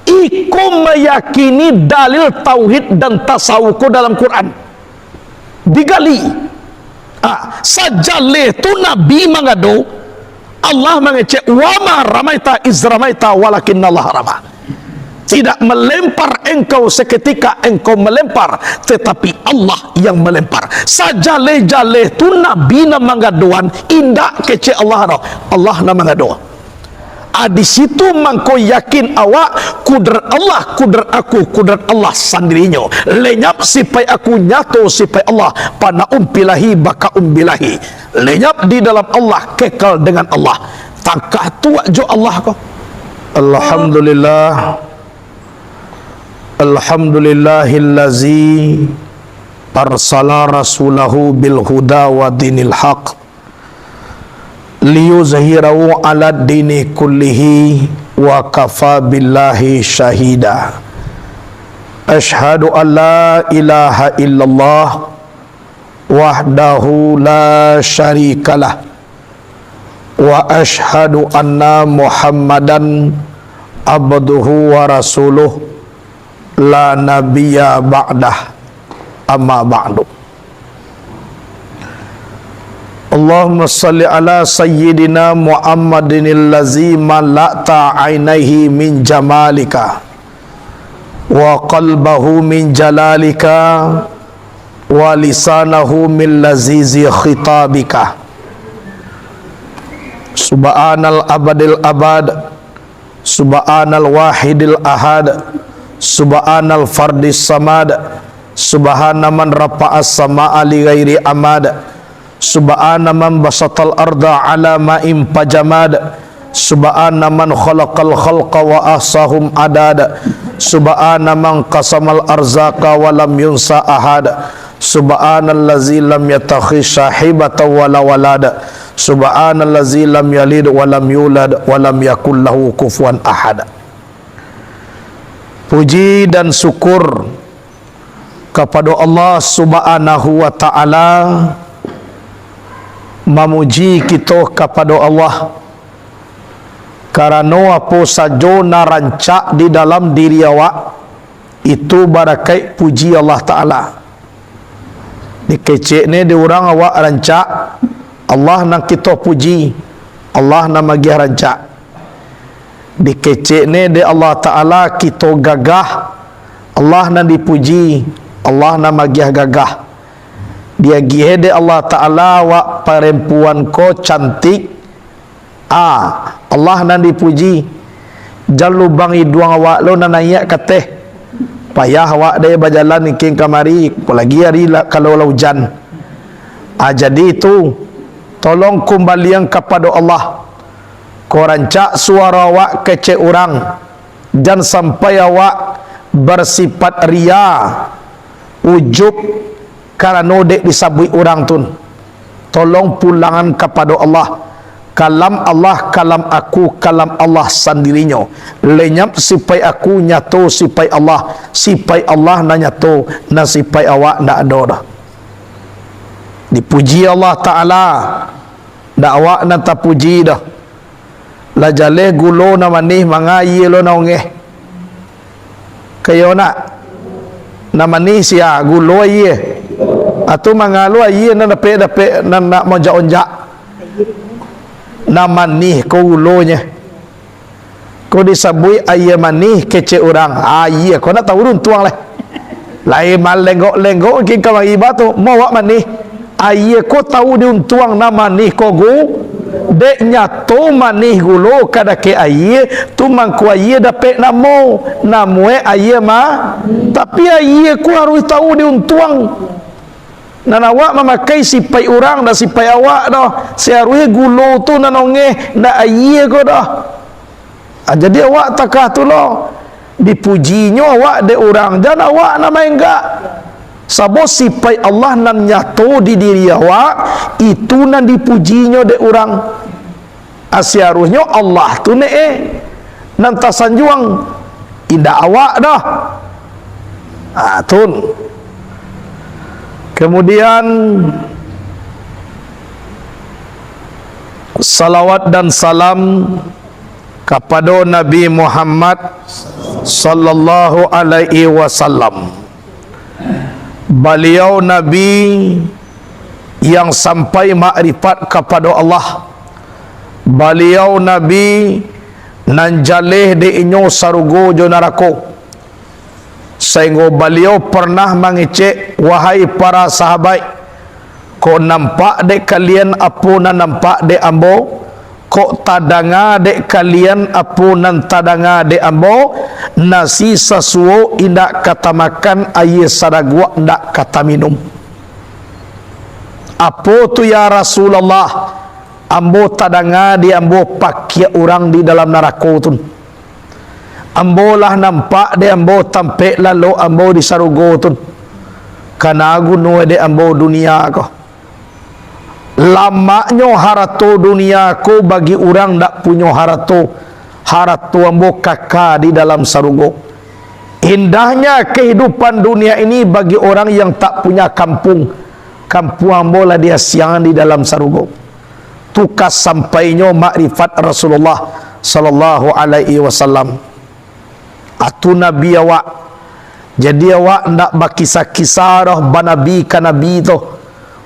iku meyakini dalil tauhid dan tasawuf dalam Quran digali. Sajale tu Nabi mangado Allah mengecek wa ma ramaita iz ramaita walakin Allah rama. Tidak melempar engkau seketika engkau melempar, tetapi Allah yang melempar. Sajale-jale tu Nabi nama ngadoan indak kece Allah dah. Allah nama ngadoa. Di situ mangko yakin awak kudrat Allah, kudrat aku, kudrat Allah sendirinya. Lenyap sipai aku nyato sipai Allah, pana umpilahi baka umbilahi. Lenyap di dalam Allah, kekal dengan Allah. Tangkah tua jo Allah ko. Alhamdulillah. Alhamdulillahillazi arsala rasulahu bil huda wa dinil haq liyuzhirahu ala dini kullihi wa kafa billahi syahida. Ashhadu an la ilaha illallah wahdahu la syarikalah wa ashhadu anna muhammadan abduhu wa rasuluh la nabiyya ba'dah amma ba'du. Allahumma salli ala sayyidina Muhammadin allazi mala'ta ainaihi min jamalika wa qalbahu min jalalika wa lisanahu min lazizi khitabika. Subhanal abadil abad, subhanal wahidil ahad, subhanal fardis samad, subhana man rafa'as sama'a li ghairi amad, subhana man basatal arda ala ma'im pajamad, subhana man khalaqal khalqa wa ahsahum adad, subhana man qasamal arzaqa wa lam yunsa ahad, subhanallazi lam yatakhiz sahibatan wala walad, subhanallazi lam yalid wa lam yulad wa lam yakul lahu kufuwan ahad. Puji dan syukur kepada Allah Subhanahu wa ta'ala. Memuji kita kepada Allah karena apa saja narancak di dalam diri awak itu barakai puji Allah Ta'ala. Dikecek ni di orang awak rancak, Allah nak kita puji, Allah nak bagi rancak. Dikecek ni di Allah Ta'ala kita gagah, Allah nak dipuji, Allah nak magiah gagah. Dia gihe di Allah Ta'ala wak perempuan ko cantik, Allah nak dipuji. Jangan lubang hidung awak lo nak naik kateh, payah awak dia berjalan iking kamari, apalagi hari kalau hujan. Jadi itu tolong kembalian kepada Allah. Kau rancak suara awak kecek orang, jangan sampai awak bersifat ria, ujub karena dek disabui orang tu. Tolong pulangan kepada Allah. Kalam Allah, kalam aku, kalam Allah sendirinya. Lenyap sipai aku nyato sipai Allah, sipai Allah na nyato, na sipai awak ndak ada dah. Dipuji Allah Ta'ala, ndak awak na tak puji dah. La jale gulo na manih mangayi lo na ongeh. Kayo na manih siya gulo iye. Atu mangalo iye na dape na monja-onja. Na manih ko gulonya. Ko disabui aye manih kece orang. Iye ko na tahu run tuang leh. Lai mal lenggok king ka iba tu mau wak manih. Aye ko tahu diuntuang na manih ko gu. Dek nyato manih gulo kada ke aye tu mangku aye dapat namo namue aye ma tapi aye ku harus tahu diuntuang nan awak memakai sipai orang dan sipai awak dah seharusnya gulo tu nanonge ndak aye ko dah. Jadi awak takah tu lo dipujinya awak de orang dan awak nama enggak. Sabo sipai Allah nan nyato di diri awak itu nan dipujinya de orang. Asyarusnya Allah tu ne nan tasanjuang indah awak dah. Tun. Kemudian salawat dan salam kepada Nabi Muhammad sallallahu alaihi wasallam. Beliau Nabi yang sampai makrifat kepada Allah. Beliau Nabi nan jaleh de inyo sarugo jo narako. Sehingga beliau pernah mengecek, wahai para sahabat, kau nampak dek kalian apa nan nampak dek ambo? Kok tadanga dek kalian apa nan tadanga dek ambo? Nasi sesuo indak kata makan, air sadagua indak kata minum. Apa tu ya Rasulullah? Ambo tadanga di ambo pakai orang di dalam neraka tu. Ambo lah nampak de ambo tampek lalu ambo di sarugo tu. Karena gunu de ambo dunia ko. Lamanya harato dunia ko bagi orang tak punya harato. Harato ambo kakak di dalam sarugo. Indahnya kehidupan dunia ini bagi orang yang tak punya kampung. Kampung ambo lah dia siang di dalam sarugo. Tukas sampainya makrifat Rasulullah sallallahu alaihi wasallam. Atu Nabi awak. Jadi awak ndak berkisah-kisah roh banabi ka Nabi tu.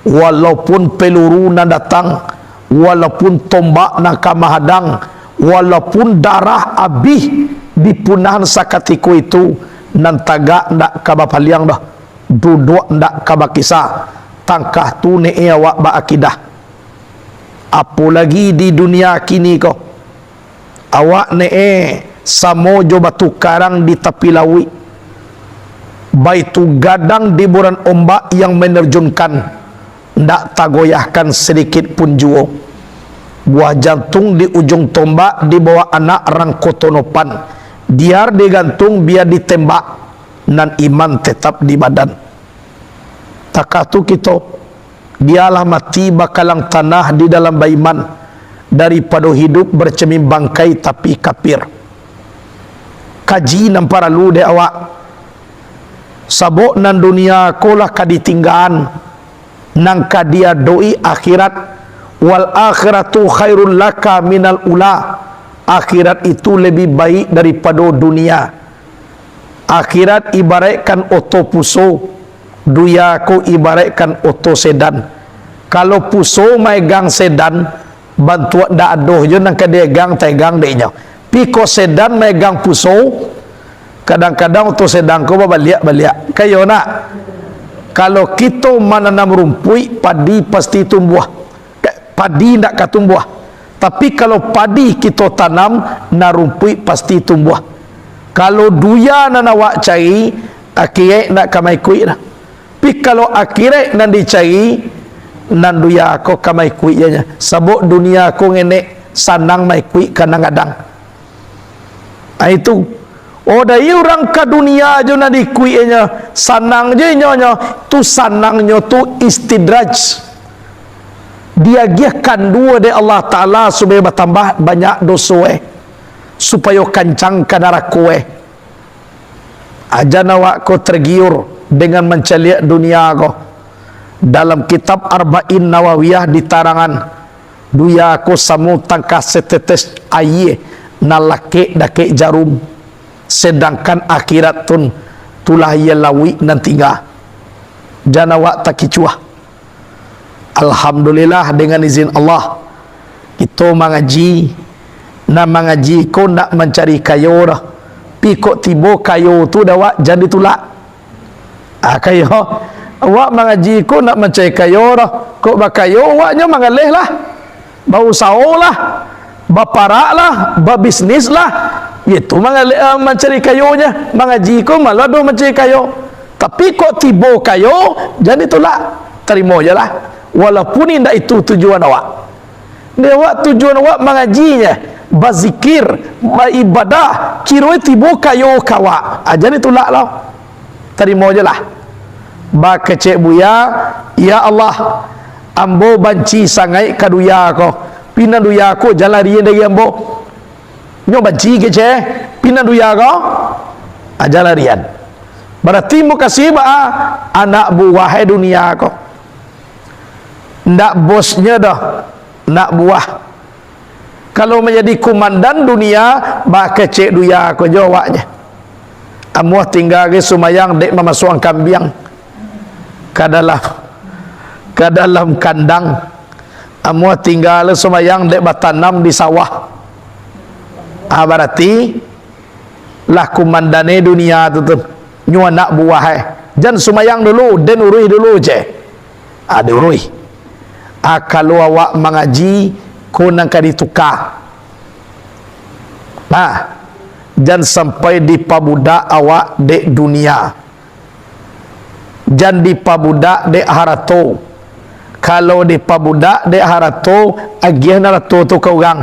Walaupun peluru nak datang, walaupun tombak nak kamahadang, walaupun darah abih di punahan sakatiku itu, nan tagak ndak kabapaliang dah. Duduk ndak kabakisah. Tangkah tu ne awak berakidah. Apalagi di dunia kini kau. Awak ne samo jo batu karang di tepi laut. Baitu gadang di buran ombak yang menerjunkan. Ndak tagoyahkan sedikit pun jua. Buah jantung di ujung tombak di bawah anak rangkotonopan. Biar digantung, biar ditembak. Nan iman tetap di badan. Takatu kita. Dialah mati bakalang tanah di dalam baiman. Daripada hidup bercermin bangkai tapi kafir. Kaji nan para lu de awak. Sabok nan dunia kolah kaditinggaan. Nang kadia doi akhirat. Wal akhiratu khairun laka minal ula. Akhirat itu lebih baik daripada dunia. Akhirat ibaratkan oto puso. Dunia ko ibaratkan oto sedan. Kalau puso maegang sedan, bantuan dak adoh je nang kadia gang tegang de nyo. Piko sedan maegang puso. Kadang-kadang oto sedan ko baliak-baliak. Kayo nak. Kalau kita menanam rumpui, padi pasti tumbuh. Padi tidak akan tumbuh. Tapi kalau padi kita tanam, na rumpui pasti tumbuh. Kalau duya na nawak cari, akhirnya nak kamai kuih dah. Tapi kalau akhirnya nak dicari, nan duya aku kamai kuih je. Sebab dunia aku ngenek sanang mai kuih kadang-kadang. Itu. Oh dari orang ke dunia je nak dikuinya sanang je nyonya tu sanangnya tu istidraj. Dia giahkan dua de Allah Taala supaya bertambah banyak dosa supaya kancangkan neraka aja nawak ko tergiur dengan menceliak dunia ko. Dalam kitab Arba'in Nawawiyah ditarangan duya ko samu tangkah setetes air nalake dake jarum. Sedangkan akhirat tun tulah ia lawi dan tinggal. Jangan awak tak kicuah. Alhamdulillah dengan izin Allah kita mengaji. Nak mengaji ko nak mencari kayu dah. Pi kok tiba kayu tu dah jadi tulak. Kayu awak mengaji ko nak mencari kayu dah. Kok bakayu awaknya mengalih lah. Bau sao lah. Baparak lah. Babisnis lah. Itu mencari kayunya. Mengaji ko malah do mencari kayu. Tapi kok tiba kayu, jadi itulah terima je lah. Walaupun tidak itu tujuan awak. Dia awak tujuan awak mengajinya, berzikir, beribadah, kira tiba kayu kawak. Jadi itulah lah. Terima je lah. Ba kecek buya, ya Allah, ambo banci sangai kaduya ko. Pina duya ko jalan dia dari ambo. Nyo banci kece pina duya ko aja larian. Berarti mu kasih ba anak buah dunia ko. Ndak bosnya dah nak buah. Kalau menjadi komandan dunia, bak kecek duya ko jawabnya. Amuah tinggal ke sumayang dek memasuang kambiang ke dalam kandang. Amuah tinggal sumayang dek batanam di sawah. Berarti lah komandane dunia tu nyu anak buah jan sumayang dulu dan urui dulu je. Urui. Kalau awak mengaji kunang ka ditukar. Jangan sampai di pabudak awak dek dunia. Jangan di pabudak dek harato. Kalau di pabudak dek harato, agian harato tu kau orang.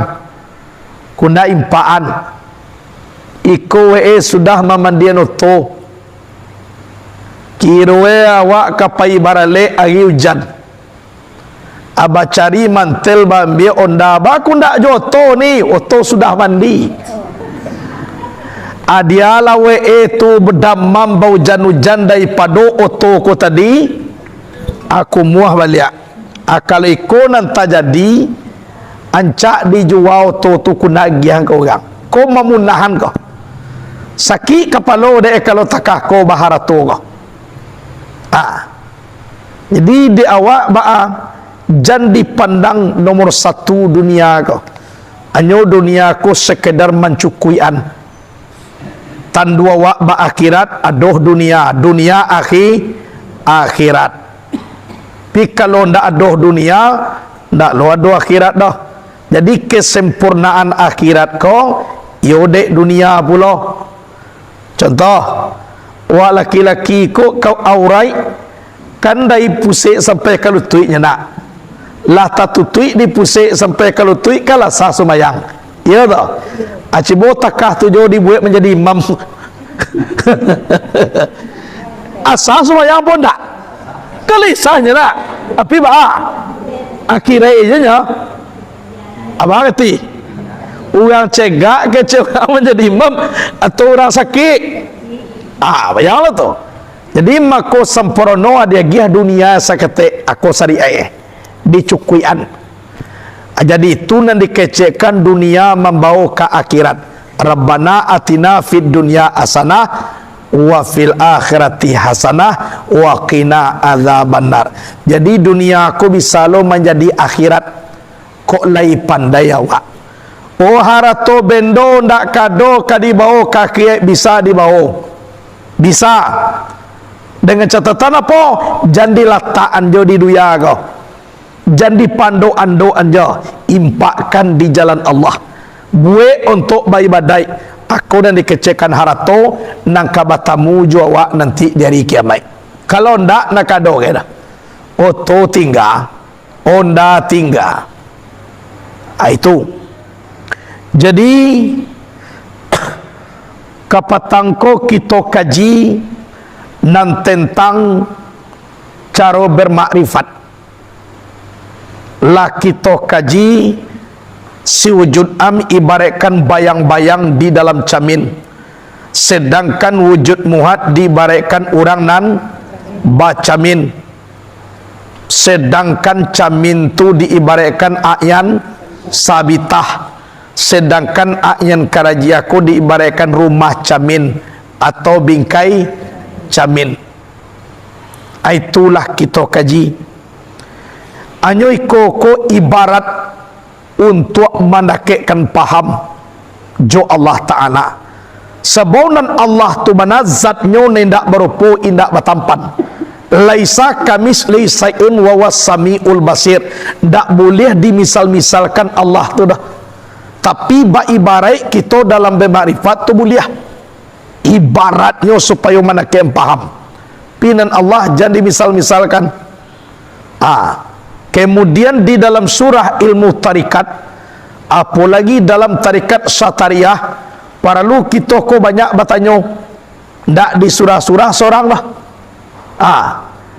Kuna impaan. Iko sudah memandian oto. Kiroe awak kapai barale agi hujan. Aba cari mantel bambi onda baku ndak joto ni oto sudah mandi. Adiala itu berdamam bau hujan daripada oto ko tadi. Aku muah balik. Kalau iko nanti jadi ancak dijual oto tu kuna giang kau orang. Kau memunahan kau. Sakit kepala dek kalau takah kau baharato kau. Jadi di awak jangan dipandang nomor satu dunia kau. Anyo dunia ko sekedar mencukuian. Tan dua wak akhirat adoh dunia akhirat. Pi kalau ndak adoh dunia ndak lo adoh akhirat dah. Jadi kesempurnaan akhirat ko yodek dunia pula. Contoh wak laki-laki ko kau aurai kan dari pusik sampai kalau tuiknya nak. Lah tatu tuik dipusik sampai kalau tuik kalah sah sumayang. Ya tak? Acibo takah tujuh dibuat menjadi imam. Asal sumayang pun tak. Kalisahnya tak. Tapi akhirnya je nya. Abang ngerti? Orang cegak ke cegak menjadi imam atau orang sakit. Bayanglah tu. Jadi mako sempurna dia gih dunia sakete aku sariai. Dicukuian. Jadi itu nanti dikecekkan dunia membawa ke akhirat. Rabbana atina fid dunya hasanah wa fil akhirati hasanah wa qina adzabannar. Jadi dunia aku bisa lo menjadi akhirat. Kok lai pandai awak. Oh harato bendo ndak kado kadibawa kaki bisa dibawa. Bisa. Dengan catatan apa? Jangan dilataan jo di dunia kau. Jangan dipando-ando anja, impakkan di jalan Allah. Buat untuk bayi badai. Aku dan dikecekan harato nang kabatamu jua nanti di hari kiamat. Kalau ndak nak kado kena. Oto tinggal, onda tinggal. Itu. Jadi kapatangko kita kaji nan tentang cara bermakrifat. Lah kita kaji si wujud am ibaratkan bayang-bayang di dalam camin, sedangkan wujud muhat diibaratkan orang nan bacamin, sedangkan camin tu diibaratkan ayan sabitah, sedangkan ayan karajiaku diibaratkan rumah camin atau bingkai camin. Itulah kita kaji. Anyoy ko ibarat untuk mendakekkan paham jo Allah Ta'ala. Sebunan Allah tu manazat nyo nendak berupu indak batampan. Laisa kamis laisa'un wa was-sami'ul basir. Ndak boleh dimisal-misalkan Allah tu dah. Tapi ibarat kita dalam bermakrifat tu boleh. Ibaratnya supaya mendakekkan paham. Pinan Allah jangan dimisal-misalkan. Kemudian di dalam surah ilmu tarikat, apalagi dalam tarikat Syatariah, para lu kita ko banyak bertanya, ndak di surah-surah seorang lah.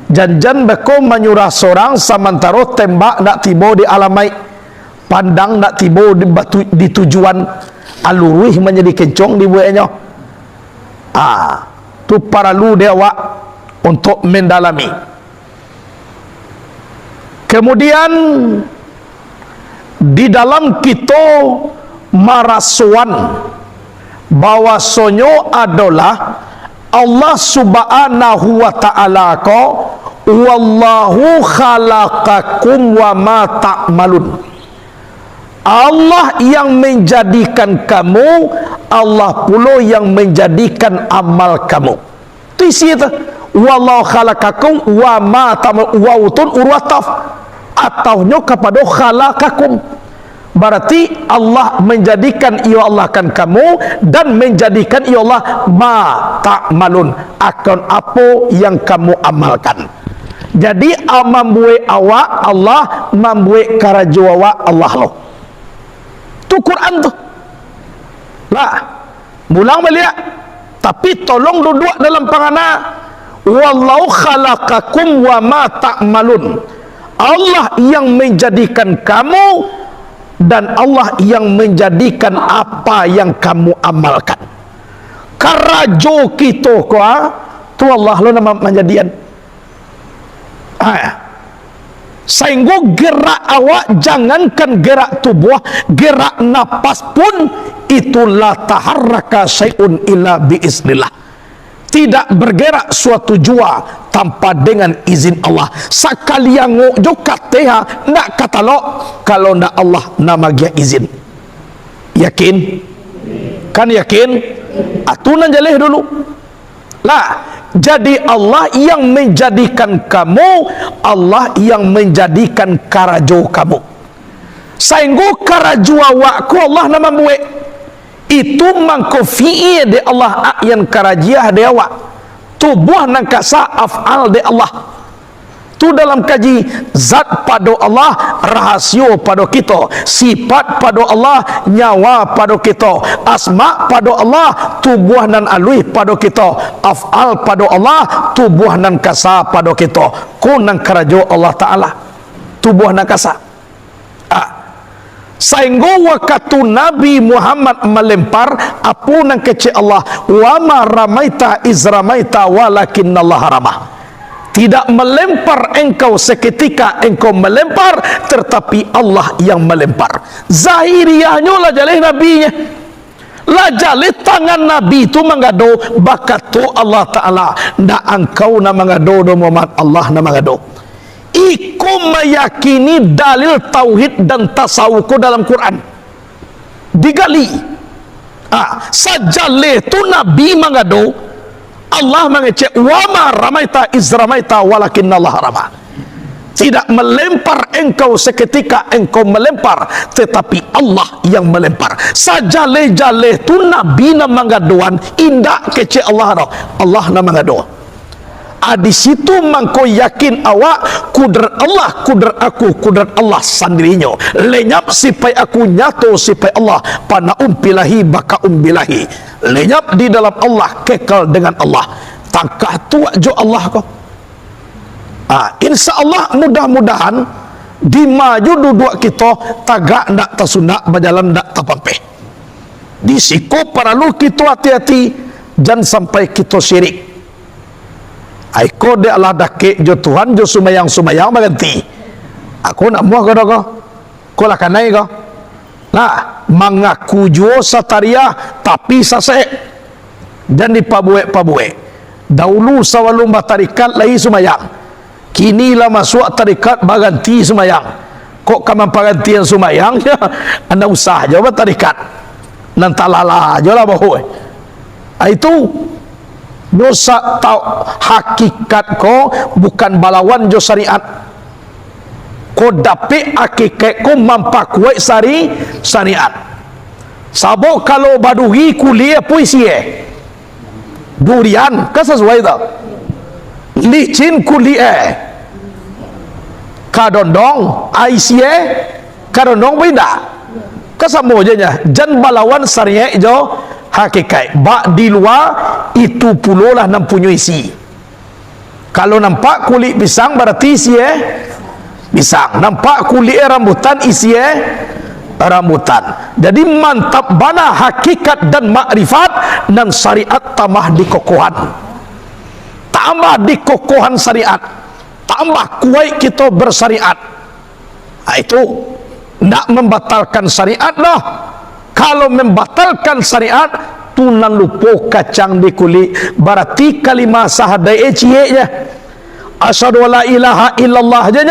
Janjan beko menyurah seorang sementara tembak ndak tiba di alamai, pandang ndak tiba di tujuan, aluruh menjadi kencong dibuatnya. Tu para lu dewa untuk mendalami. Kemudian di dalam kita marasuan bahwasanya adalah Allah subhanahu wa ta'ala ko wallahu khalaqakum wa ma ta'malun. Allah yang menjadikan kamu, Allah pula yang menjadikan amal kamu. Itu isi itu. Wallahu khalaqakum wa ma ta'malun. Wawutun urwataf ataunya kepada khalaqakum. Berarti Allah menjadikan ia Allah kan kamu dan menjadikan ia Allah ma ta'malun, akan apa yang kamu amalkan. Jadi membuat awak Allah, membuat karaju awak Allah lo. Tu Quran tu. Lah, mulang balik. Tapi tolong duduk dalam pangana. Wallahu khalaqakum wa ma ta'malun. Allah yang menjadikan kamu dan Allah yang menjadikan apa yang kamu amalkan. Karajo kita ko tu Allah lo nama menjadian. Sehingga gerak awak, jangankan gerak tubuh, gerak napas pun itulah taharraka syai'un illa biiznillah. Tidak bergerak suatu jua tanpa dengan izin Allah. Sakali yang jo kateha nak kata lo kalau ndak Allah nama dia izin. Yakin? Kan yakin? Atunan jaleh dulu. Lah, jadi Allah yang menjadikan kamu, Allah yang menjadikan karajo kamu. Sehingga karajo awakku Allah nama buat. Itu mangkofi'i de Allah yang karajiah de awak. Tubuh nang kasa af'al de Allah. Tu dalam kaji zat pada Allah, rahasio pada kita, sifat pada Allah, nyawa pada kita, asma pada Allah, tubuh nan alui pada kita, af'al pada Allah, tubuh nan kasa pada kita. Ku nang karajo Allah Ta'ala, tubuh nan kasa. Sehingga waktu Nabi Muhammad melempar apa nang kece Allah, wa ma ramaita iz ramaita walakinnallaha ramah. Tidak melempar engkau seketika engkau melempar, tetapi Allah yang melempar. Zahiriahnya lah jalih nabinya, lah jalih tangan Nabi itu mengado bakat tu Allah Ta'ala. Ndak engkau na mengado do Muhammad, Allah na mengado. Iku meyakini dalil tauhid dan tasawufku dalam Quran digali. Sajaleh tu Nabi mengado, Allah mengecek wa ma ramaita iz ramaita walakinnallaha ramah. Tidak melempar engkau seketika engkau melempar, tetapi Allah yang melempar. Sajaleh-jaleh tu Nabi na mengaduan indak kecek Allah, Allah na mengaduan. Di situ mangko yakin awak kudrat Allah, kudrat aku, kudrat Allah sendirinya. Lenyap sipai aku nyato sipai Allah, pana umpilahi baka umbilahi. Lenyap di dalam Allah, kekal dengan Allah. Tangkah tu jo Allah ko. Insya Allah mudah-mudahan di maju duduk kita tagak ndak tasundak berjalan ndak tapampeh. Di siku paralu kita hati-hati jangan sampai kita syirik. Aiko de Allah dake jo Tuhan jo sumayang berganti. Aku nak muah kau doko. Kau lah kanai kau. Nah, mengaku jo sataria tapi sase. Dan dipabuek. Dahulu sawalum batarikat lai sumayang. Kini lah masuk tarikat berganti sumayang. Kok kaman pergantian sumayang ya? Anda usah jo batarikat. Nantalala jo lah bahu. Itu dosa tau hakikat ko bukan balawan jo syariat. Ko dapat hakikat ko mampakuai syariat. Sabok kalau baduhi kuliah puisi durian kan sesuai tak? Licin kuliah kadondong aisie kadondong beda kesamo aja jan balawan syariat jo hakikat. Bak di luar itu puluh lah mempunyai isi. Kalau nampak kulit pisang berarti isi pisang. Nampak kulit rambutan isi rambutan. Jadi mantap bana hakikat dan makrifat dan syariat tambah di kokohan. Tambah di kokohan syariat. Tambah kuat kita bersyariat. Itu Nak membatalkan syariat dah. Kalau membatalkan syariat, tunan lupo kacang di kulit. Berarti kalimah sahadai ciheknya. Asyhadu la ilaha illallah aja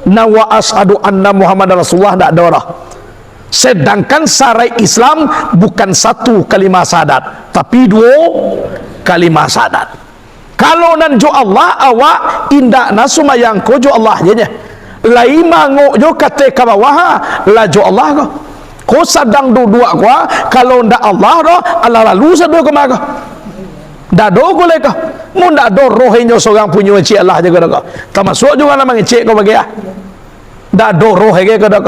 na wa asyhadu anna Muhammad Rasulullah tak ada dah. Sedangkan syarat Islam bukan satu kalimah syahadat, tapi dua kalimah syahadat. Kalau nan jo Allah awak indak na sumayang ko jo Allah je nya. Lai mangok jo kate ka bawah la jo Allah ko. Ko sadang dua ko kalau ndak Allah ro Allah lalu sadu ko maga. Dak do ko le ko. Mun dak do rohenyo seorang punya cik Allah je ko. Termasuk juga nama cik ko bagi ah. Dak do roh ke ko dak.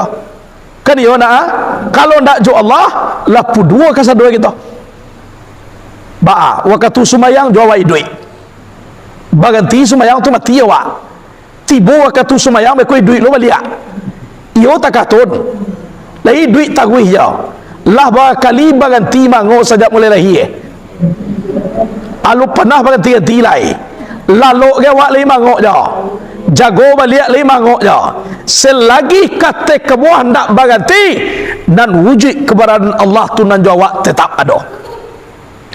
Kan yo nak kalau ndak jo Allah lapu dua ka sadu kita. Ba waktu sumayang jo awak duit. Baganti sumayang tu mati awak. Tibo waktu sumayang be koi duit lo balia. Iyo takatun. Lai duit tagwih ya. Lah ba kali baganti mango saja mulai lahir. Alu pernah baganti lai. Lalu ke awak lai mango ja. Jago balik lai mango ja. Selagi kata kebuah hendak baganti dan wujud keberadaan Allah tu nan jawab tetap ada.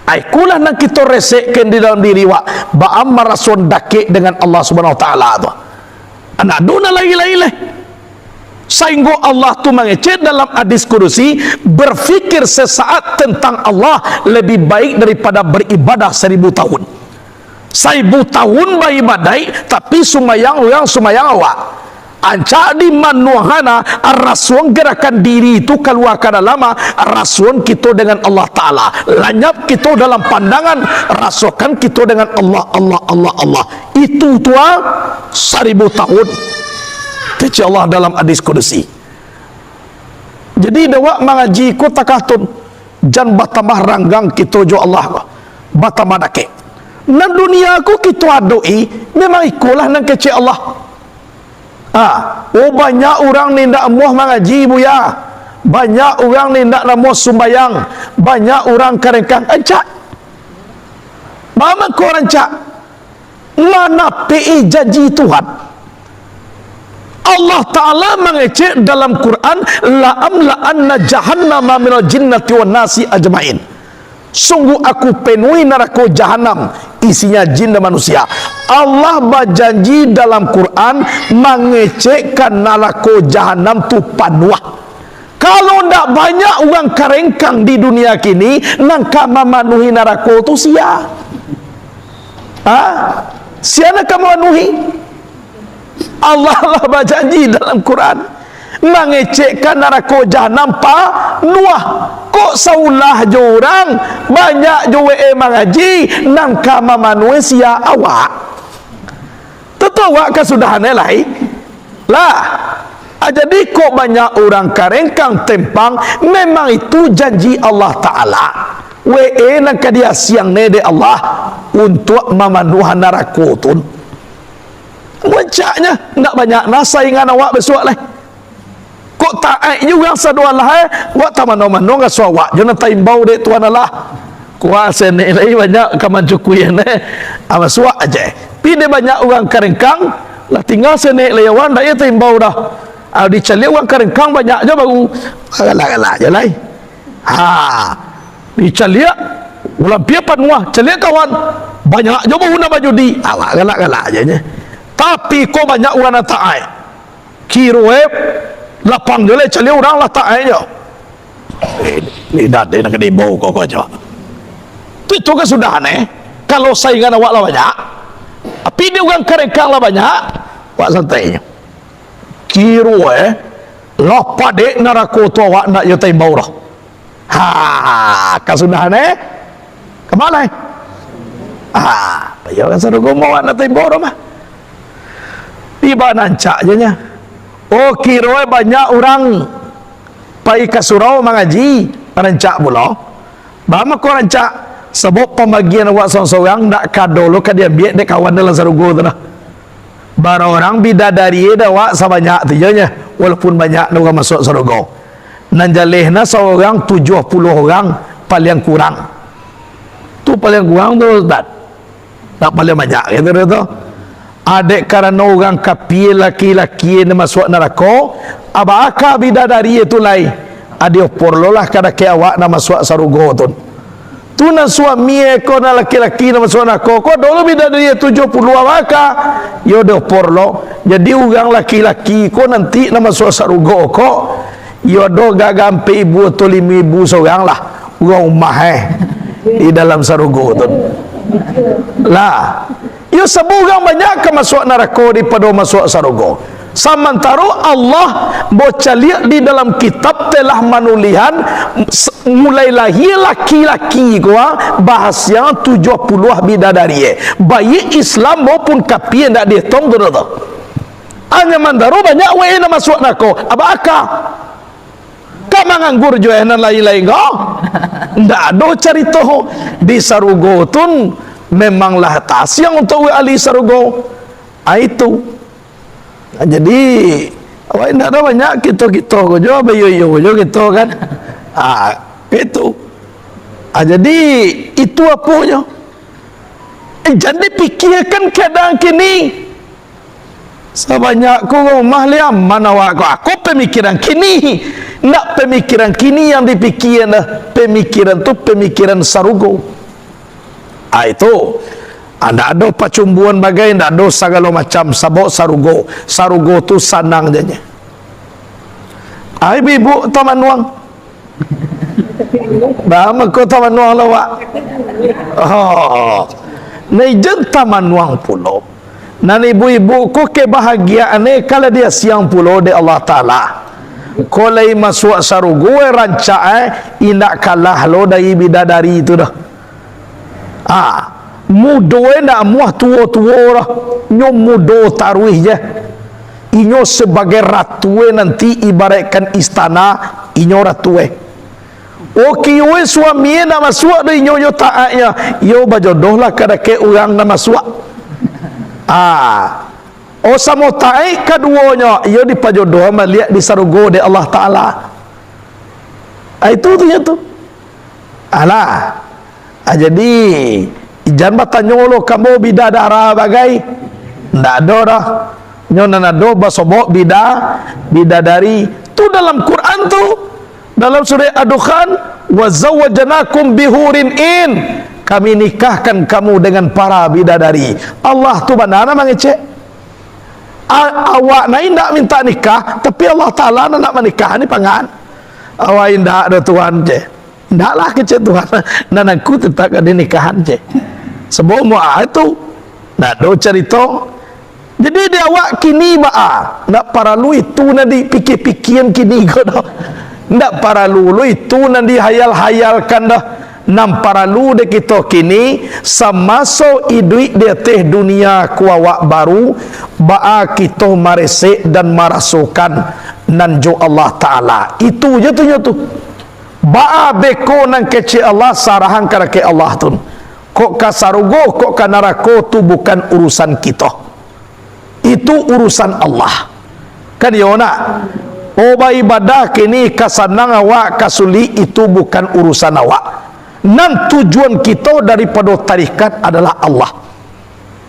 Aikulah nak kita resekkan di dalam diri wak ba'am marasun dakik dengan Allah Subhanahu Wa Taala tu. Anak duna lagi-lagi leh. Sehingga Allah tu mengecek dalam hadis kudusi, berfikir sesaat tentang Allah lebih baik daripada beribadah 1000 tahun. 1000 tahun beribadah tapi sumayang orang sumayang awak. Ancak di manuhana rasuan gerakan diri itu keluar ke dalam rasuan kita dengan Allah Ta'ala. Lanyap kita dalam pandangan rasukan kita dengan Allah. Itu tua 1000 tahun kecil Allah dalam hadis kudusi. Jadi dawak mengaji ku takatun jan batamah ranggang kita jo Allah batamah dake. Nan dunia ku kita adoi memang ikulah nang kecil Allah. Banyak orang ni ndak muah mengaji buya. Banyak orang ni ndak muah sumbayang. Banyak orang kadang-kadang encak. Mama kau encak. Mana PI janji Tuhan? Allah Ta'ala mengecek dalam Quran la'amla'anna jahannama minal jinnati wan nasi ajmain. Sungguh aku penuhi neraka jahanam isinya jin dan manusia. Allah berjanji dalam Quran mengecekkan neraka jahanam tu panuah. Kalau ndak banyak orang karengkang di dunia kini nangka memenuhi neraka tu sia. Sia nak memenuhi. Allah berjanji dalam Quran mengecekkan neraka jahanam panuah. Kok saulah jo orang banyak jo mengaji nangka manusia awak. Tentu awak kesudahan lain lah. Jadi kok banyak orang karengkang tempang memang itu janji Allah Ta'ala. Nangka dia siang nede Allah untuk memenuhi neraka tu. Wancaknya nak banyak nasaingan awak besok lah. Kok taat juga sadua lah wak tamano-mano ngaso awak jangan taimbau dek tuan Allah kuasa ni lagi banyak kaman cukuyan ama suak aja pide banyak orang karengkang lah tinggal senek lewan dah ya taimbau dah dicari orang karengkang banyak aja baru galak-galak je lai dicari ulang piapan wah cari kawan banyak aja baru nak baju di awak galak-galak aja nya tapi kok banyak orang nak taat kiroep lapang dia cari orang lah tak aja. Ni dah dia nak demo kau aja. Itu kesudahan kalau saingan awak lah banyak. Tapi dia orang karengkang lah banyak. Awak santainya. Kiro lapa dek neraka tu awak nak yo tembau dah. Kesudahan kemana? Bayar kan saudara gomong nak tembau dah mah. Tiba nancak je nya. Kira banyak orang pergi ke surau mengaji rancak pula. Bama kau rancak sebab pembagian awak seorang-seorang nak kado lo dia biar dek kawan dalam sarugo tu lah. Bara orang bidadari dah awak sebanyak tu je nya walaupun banyak orang masuk sarugo. Nan jalehna seorang 70 orang paling kurang. Tu paling kurang tu Ustaz. Tak paling banyak gitu tu. Adik karena orang kafir laki-laki yang masuk neraka abaka bidadari itu lain adio porlolah kada ke awak na masuk sarugo tu na suami ko na laki-laki na masuk na ko dulu bidadari 70 abaka yo do porlo jadi orang laki-laki ko nanti na masuk sarugo ko yo do gagampe ibu atau 5 ibu seorang lah orang rumah di dalam sarugo tu lah yo sebugang banyak ke masuk neraka daripada masuk sarugo. Sementara Allah baca lihat di dalam kitab telah menulihan mulai lahir laki-laki gua bahasnya 70 bidadari baik Islam maupun kafir ndak dihitung tu hanya mandaru banyak wae na masuk neraka abaka kak manganggur jo dan lain-lain kau ndak ada cerita di sarugo tu memanglah tas yang untuk ahli sarugo itu. Jadi awak tidak ada banyak kita ko jo bayo jo gitu kan itu jadi itu apanya jadi pikirkan keadaan kini sebanyak ku rumah liam mana aku pemikiran kini nak pemikiran kini yang dipikirkan pemikiran tu pemikiran sarugo itu anda ada pacumbuan bagai ndak ada segala macam sabok sarugo tu sanang janya ibu taman wang bama ko taman wang lawak nejen taman wang pulau nan ibu-ibu ko kebahagiaan kalau dia siang pulau de Allah Taala kolai masuk sarugo ranca indak kalah lo dari bidadari itu dah mudo nak muah tua-tua lah nyo mudo taruih je inyo sebagai ratu nanti ibaratkan istana inyo ratu we suami nak masuk dari inyo taatnya yo bajodoh lah kada ke orang nak masuk samo taat keduanya yo dipajodoh melihat di sarugo de Allah Taala itu tu alah jadi jangan bertanya lo kamu bidadara bagai ndak ada dah nyona nado basobok bidadari tu dalam Quran tu dalam surah Ad-Dukhan wa zawwajnakum bihurin in kami nikahkan kamu dengan para bidadari Allah tu benar mengecek awak naik ndak minta nikah tapi Allah Taala nak menikah ni pangan awak ndak ada Tuhan je ndaklah kecek Tuhan dan aku tetap ada nikahan je sebab itu nak do cerita jadi dia awak kini nak paralu itu nanti pikir-pikiran kini kau dah nak paralu itu nanti hayal-hayalkan dah nam paralu de kita kini samaso iduit dia teh dunia ku awak baru kita maresek dan marasukan nanjo Allah Taala itu je tu beko nang kece Allah sarahan kara ke Allah tu kok kasarugo kok kanarako tu bukan urusan kita itu urusan Allah kan yona ibadah kini kasanang awak kasuli itu bukan urusan awak nan tujuan kita daripada tarikat adalah Allah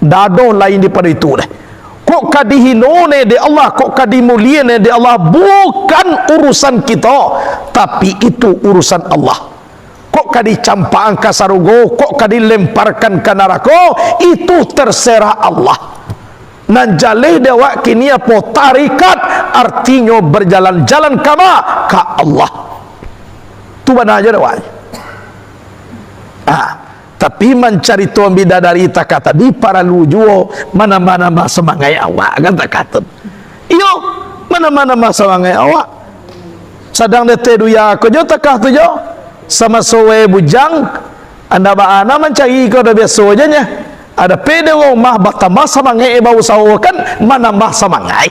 dado lain daripada itu deh kok kadihinone de Allah kok kadimuliane de Allah bukan urusan kita tapi itu urusan Allah kok kadicampaan ka sarugo kok kadilemparkan ke neraka itu terserah Allah nan jaleh dewa kini apa tarikat artinya berjalan-jalan kama ka Allah tu mana aja dewa tapi mencari tuan bidadari tak kata di para lujuo mana-mana semangai awak kan tak kata iyo mana-mana semangai awak sadang dete duya ko jo takah tu jo sama sowe bujang anda baana mencari ko dah biasa aja nya ada pede rumah batambah semangai bau sawo kan menambah semangai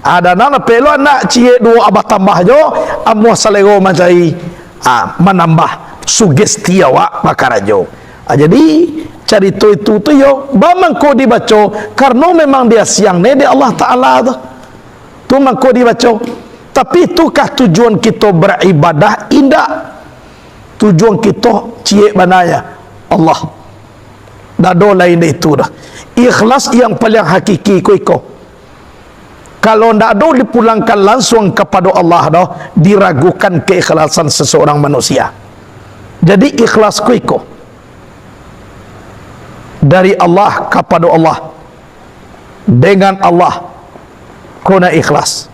ada nana pelo anak cie dua abah tambah jo amuh salego mencari menambah sugesti awak makarajo jadi cerita itu tu yo bamangko dibaca karena memang dia siang ni dia Allah Taala tu mangko dibaca tapi itukah tujuan kita beribadah indah tujuan kita cie banaya Allah dado lain itu dah ikhlas yang paling hakiki ko Kalau ndak ada dipulangkan langsung kepada Allah dah, diragukan keikhlasan seseorang manusia. Jadi ikhlas ku iko dari Allah kepada Allah, dengan Allah kena ikhlas.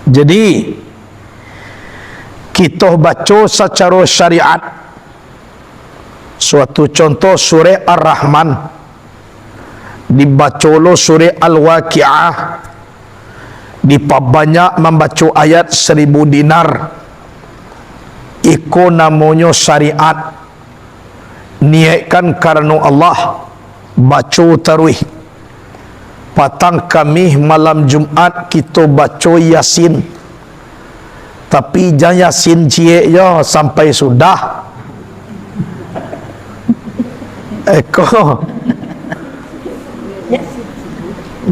Jadi kita baca secara syariat, suatu contoh surah Ar-Rahman, dibaca lo surah Al-Waqi'ah, diperbanyak membaca ayat 1000 dinar. Iko namanya syariat, niatkan karena Allah, baca tarawih. Patang kami malam Jumat kita baca Yasin, tapi jangan Yasin cie yo sampai sudah. Eko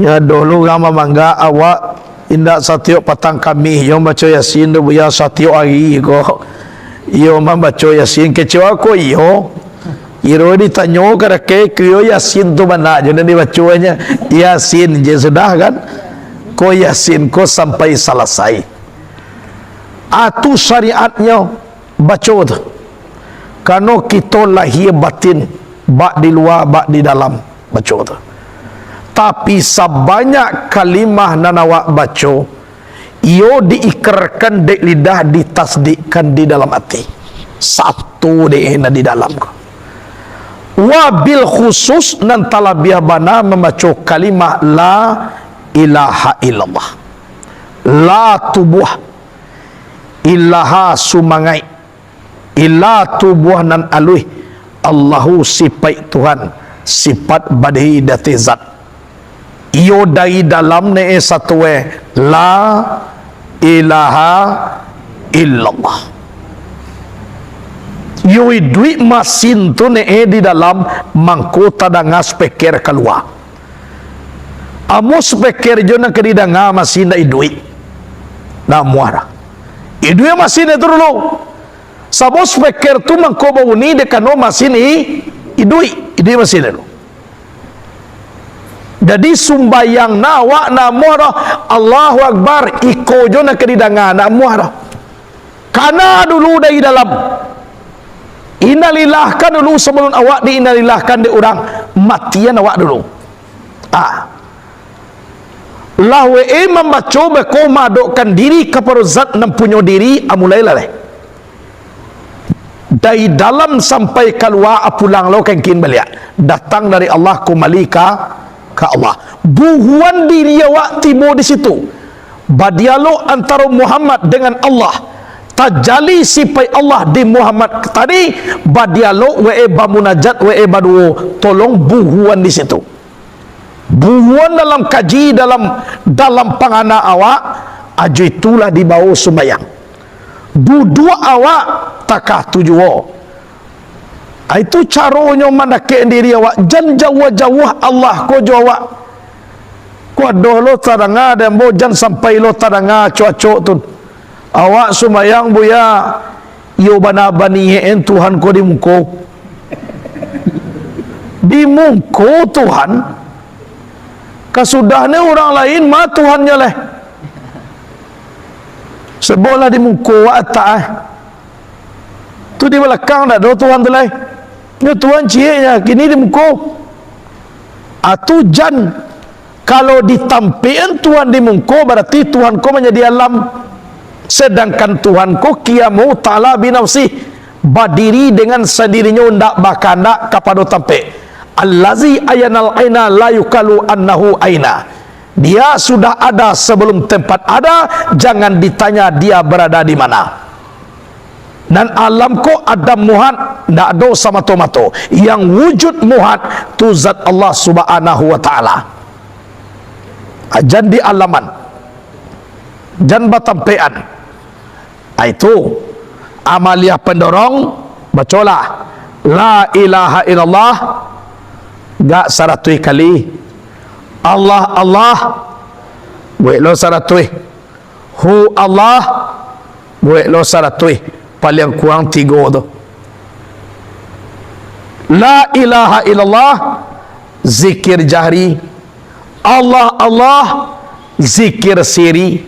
ya dulu gama mangga awak indak satiok patang kami yo baca Yasin do ya satiok hari ko yo membaca Yasin kecewa ko yo iro ditanya kada ke yo Yasin tu mana je ni bacanya Yasin je sudah kan ko Yasin ko sampai selesai. Atu syariatnya baca tu karena kita lahir batin, bak di luar bak di dalam, baca tu. Tapi sebanyak kalimah nan awak baca, ia diikrarkan di lidah, ditasdikkan di dalam hati. Satu deh di dalam. Wabil khusus nan talabiah bana membaca kalimah la ilaha illallah, la tubuh ilaha sumangai, ila tubuh nan aluih Allahu sifat Tuhan, sifat badhi dati zat. Iyo dari dalam ne satu la ilaha illallah. Yo duit masin tu ne di dalam mangko tadanga speker keluar. Amo speker jo na kedidanga masin da duit. Na muara. Duit masin itu dulu. Sabo speker tu mangko bauni dekano masin duit masin dulu. Jadi sumbayang nawa na muara Allahu Akbar iko jo na kedidanga na muara. Kana dulu dari dalam innalilahkan dulu sebelum awak diinnalilahkan di orang matian awak dulu. Lahwe membaca beko madokkan diri kepada zat yang punya diri amulai laleh. Dari dalam sampai keluar pulang lo kengkin beliak. Datang dari Allah kembali ke Allah. Buhuan diri awak timbul di situ. Badialo antara Muhammad dengan Allah. Tajali sifat Allah di Muhammad tadi, badialo we bamunajat we badu tolong buhuan di situ. Buhuan dalam kaji dalam pangana awak aju itulah dibawa sembahyang. Duduk awak takah tujuh. Itu caranya manake diri awak jan jauh-jauh Allah ko jawab. Ko dolo taranga dan bojan sampai lo taranga cuaca tu. Awak sumayang buya yo bana banihen Tuhan ko di muko. Di muko Tuhan. Kasudahnya orang lain mah Tuhannya leh. Sebolah di muko wa ta. Tu di belakang dah do Tuhan tu leh. Yo Tuhan cienya kini di muko. Atu jan kalau ditampian Tuhan di muko berarti Tuhan ko menjadi alam. Sedangkan Tuhan ko kiamu ta'ala binafsih berdiri dengan sendirinya ndak bakanda kepada tampe. Allazi ayanal aina la yukalu annahu aina. Dia sudah ada sebelum tempat ada, jangan ditanya dia berada di mana. Dan alam ko ada muhat ndak ada sama tomato. Yang wujud muhat tu zat Allah subhanahu wa ta'ala. Jan di alaman, jan batampean. Itu amaliyah pendorong bacalah la ilaha illallah gak 100 kali, Allah Allah buat lo 100, hu Allah buat lo 100, paling kurang 3 tu. La ilaha illallah zikir jahri, Allah Allah zikir siri,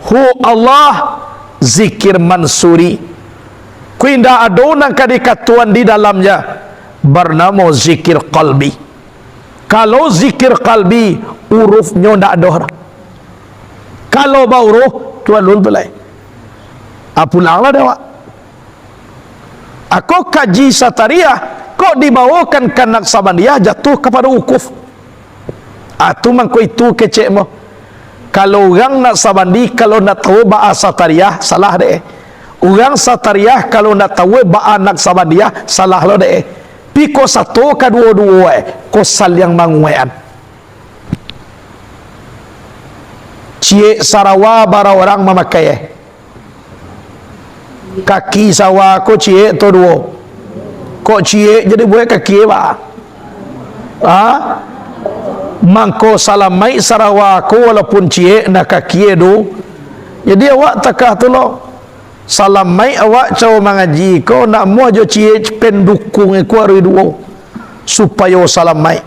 hu Allah zikir mansuri. Kuinda adona kadikatuan di dalamnya bernama zikir qalbi. Kalau zikir qalbi urufnya ndak ada. Kalau bauruh tuan lun belai. Apulanglah dewa. Aku kaji satariyah kok dibawakan ke Naksabandia jatuh kepada ukuf. Atu mangko itu kecek mo. Kalau orang Naksabandi kalau nak tahu bahasa satariyah salah deh. Orang satariyah kalau nak tahu bahasa Naksabandia salah lo deh. Piko satu kedua-dua ko sal yang manguean. Cie Sarawa bara orang memakai kaki sawa ko cie to dua. Kok cie jadi buat kaki ba? Mangko salamai Sarawa ko walaupun cie nak kaki do. Jadi awak takah tu lo. Salamai awak caw mengaji ko nak mau jo cie pendukung ko ari dua. Supaya salamai.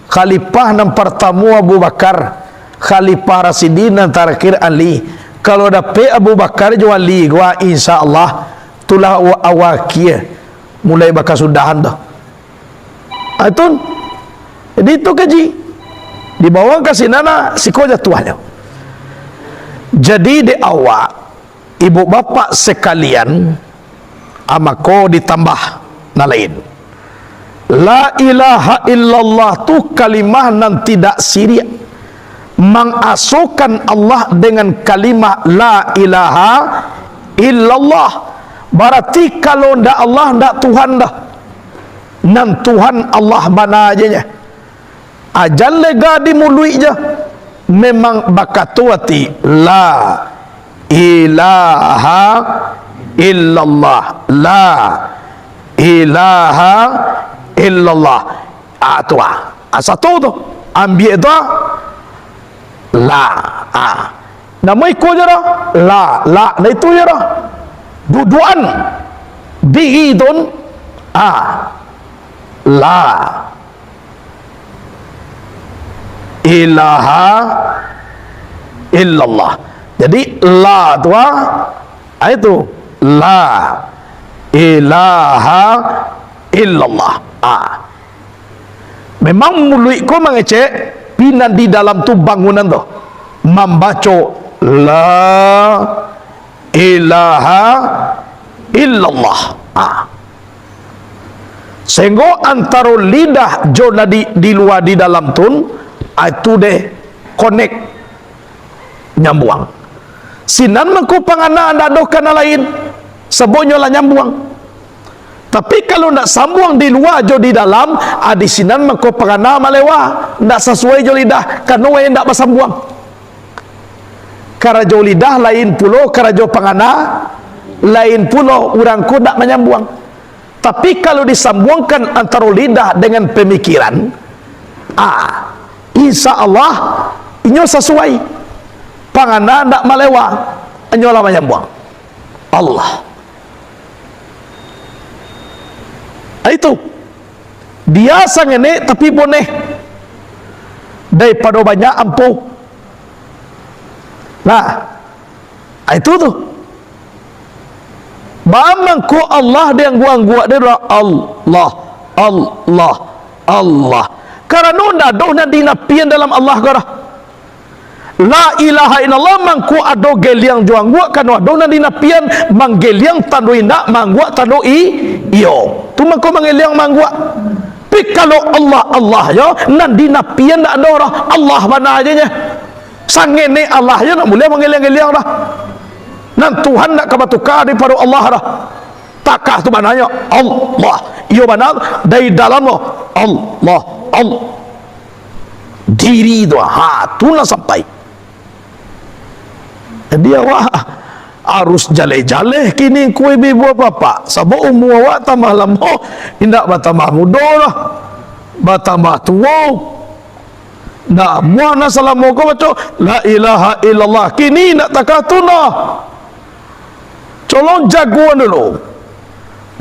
Khalifah nam pertama Abu Bakar, Khalifah Rasidin dan terakhir Ali. Kalau dapat Abu Bakar jo Ali gua insyaallah tulah awakia mulai bakal sudahan dah. Atun. Jadi itu kaji. Dibawa ke sinana siko jatuhnya. Jadi di awak ibu bapak sekalian amako ditambah na lain. La ilaha illallah tu kalimah nan tidak sirik. Mengasuhkan Allah dengan kalimah la ilaha illallah. Berarti kalau ndak Allah ndak Tuhan dah. Nan Tuhan Allah mana ajanya. Ajal lega dimului je. Memang bakatuati la ilaha illallah. La ilaha illallah. Tu satu tu. Ambil tu la nama ikut je dah la itu je dah duduan bihidun la ilaha illallah. Jadi la tu itu la ilaha illallah. Memang mulut ko mengecek pinan di dalam tu bangunan tu membaca la ilaha illallah. Sehingga antara lidah jona di luar di dalam tun itu deh connect nyambung. Sinan mengko pangana anda dokan lain sebonyo lah nyambung. Tapi kalau nak sambung di luar jo di dalam, di sinan mengko pangana malewa, ndak sesuai jo lidah, kanu we ndak bersambung. Karajo lidah lain pulo, karajo pangana lain pulo, urang ku ndak menyambung. Tapi kalau disambungkan antara lidah dengan pemikiran, insya Allah inyo sesuai. Pangana ndak malewa, inyo lah menyambung. Allah. Itu dia sangene tapi boneh daripada banyak ampuh. Nah itu tu bamangku Allah dia gua dia Allah Allah Allah karena nunda dohna dinapian dalam Allah gara la ilaha illallah mangku ado geliang juang gua kan dohna dinapian manggeliang tandoi nak manggua tandoi iyo tu mangko mangeliang manggua. Tapi kalau Allah Allah yo nan dinapian tak ada orang Allah mana ajanya sangene Allah yo nak boleh mangeliang-geliang dah nan Tuhan nak kabatukar daripada Allah dah takah tu mananya Allah iyo mana dari dalam Allah Allah diri tu tu nak sampai dia wah harus jale-jale kini kue bibu apa sabuk umur awak tambah lama indak bertambah muda lah bertambah tua nak muana salamu kau baca la ilaha illallah kini nak takatuna colong jagoan dulu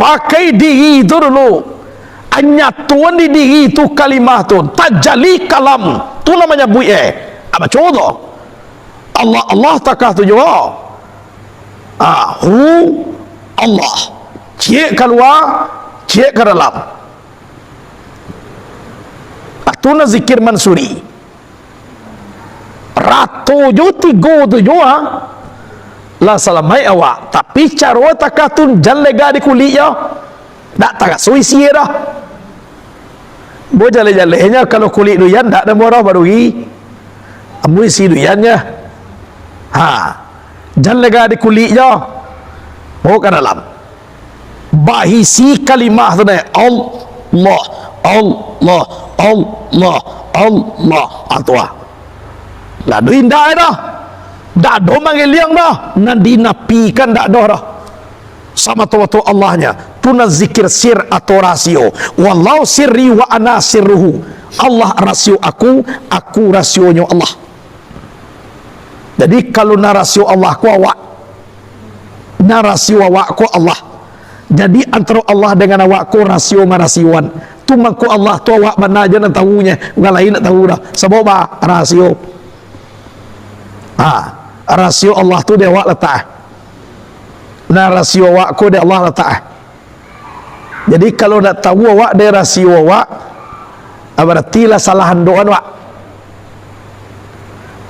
pakai diri itu dulu anyatuan di diri itu kalimah tu tajali kalam tu tu namanya bui apa contoh Allah Allah takah tu juga hu Allah cik keluar cik ke dalam tu na zikir mansuri ratu jo tigo tu jo lah salamai awak tapi cara takatun jan lega di kulit ya tak tak suisi dah bo jale-jalenya kalau kulit duyan tak ada murah baru amui si duyannya jan lega di kulit ya mau ke dalam bahisi kalimah tu ni Allah Allah Allah Allah atwa lah du indah dah dak do manggil liang dah nan dinapikan dak do dah sama tu Allahnya tu na zikir sir atau rasio wallahu sirri wa ana sirruhu Allah rasio aku rasionya Allah. Jadi kalau narasio Allah ku awak narasio awak ku Allah, jadi antara Allah dengan awak ku rasio marasioan tu mangku Allah tu awak mana aja nak tahunya orang lain nak tahu dah sebab apa rasio rasio Allah tu dia awak letak nah rasio awak ku dia Allah letak. Jadi kalau nak tahu awak dia rasio awak berarti lah salahan doa awak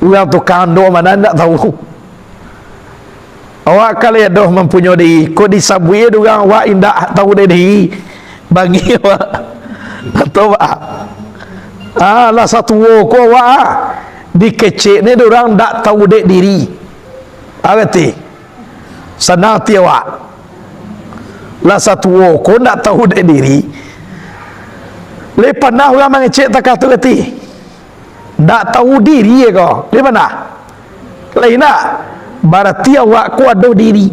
orang tukang doa mana nak tahu awak kalau dah mempunyai diri kau disabui orang awak indah tahu diri bagi awak atau lah satu ko awak dikecek ni orang tak tahu dek diri berarti senang ti awak lah satu ko tak tahu dek diri lepas nah orang mengecek tak kata berarti tak tahu diri ko lepas nah lain nak berarti awak ku ada diri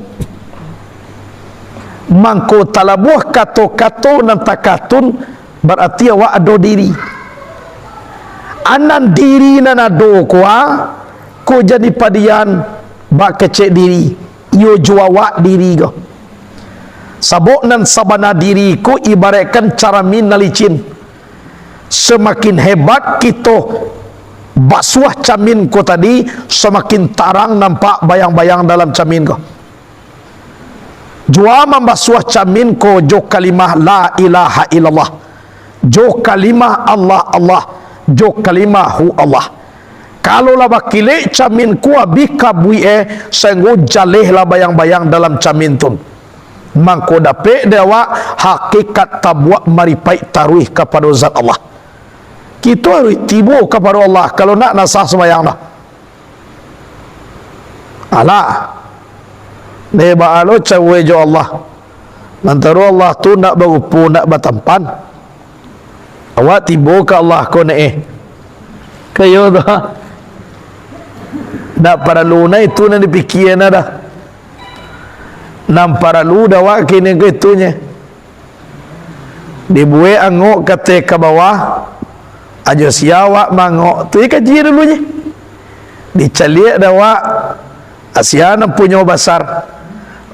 mangko talabuh kato-kato nan takatun berarti awak ada diri anan diri nan ado ko jadi padian bak kecek diri yo juawak diri ko sabok nan sabana diri ko ibaratkan caramin nalicin semakin hebat kita basuh camin ko tadi semakin tarang nampak bayang-bayang dalam camin ko jua membasuh camin ko jo kalimah la ilaha illallah jo kalimah Allah Allah jo kalimah hu Allah kalau lah bakile camin ku abika bui senggu jaleh lah bayang-bayang dalam camin tu mangko dape dewa hakikat tabuak maripai taruih kepada zat Allah kita harus tibu kepada Allah kalau nak nasah sembahyang dah alah ni ba'alo cawe jo Allah antara Allah tu nak berupu nak bertampan awak tibu ke Allah ko ni kayo dah nak paralu na itu na dipikir na dah nam paralu dah awak kini ke itunya dibuai angok kata ke bawah aja siawak mangok tu kaji dulunya dicaliak dah awak asiana punya basar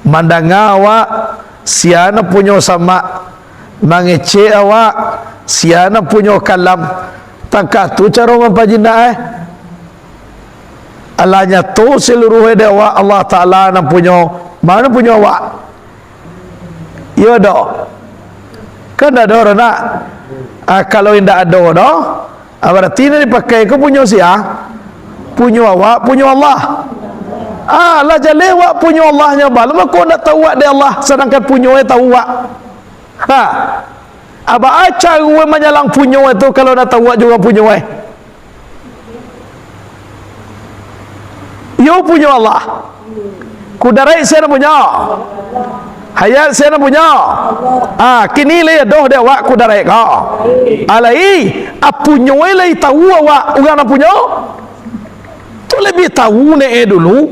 mandanga awak siana punya sama mangece awak siana punya kalam tangkah tu cara mempajina alanya tu seluruh dewa Allah Ta'ala nak punya mana punya awak ya dah kan ada orang nak kalau tidak ada dah berarti ini dipakai ke punya punya awak punya Allah lah jale awak punya Allahnya balam aku nak tahu awak dia Allah sedangkan punya tahu awak apa acar we menyalang punya itu kalau nak tahu awak juga punya yo punya Allah kudarai saya punya hayat saya punya kini le doh dia awak kudarai ka alai apunyo le tahu awak orang nak punya tu lebih tahu ne dulu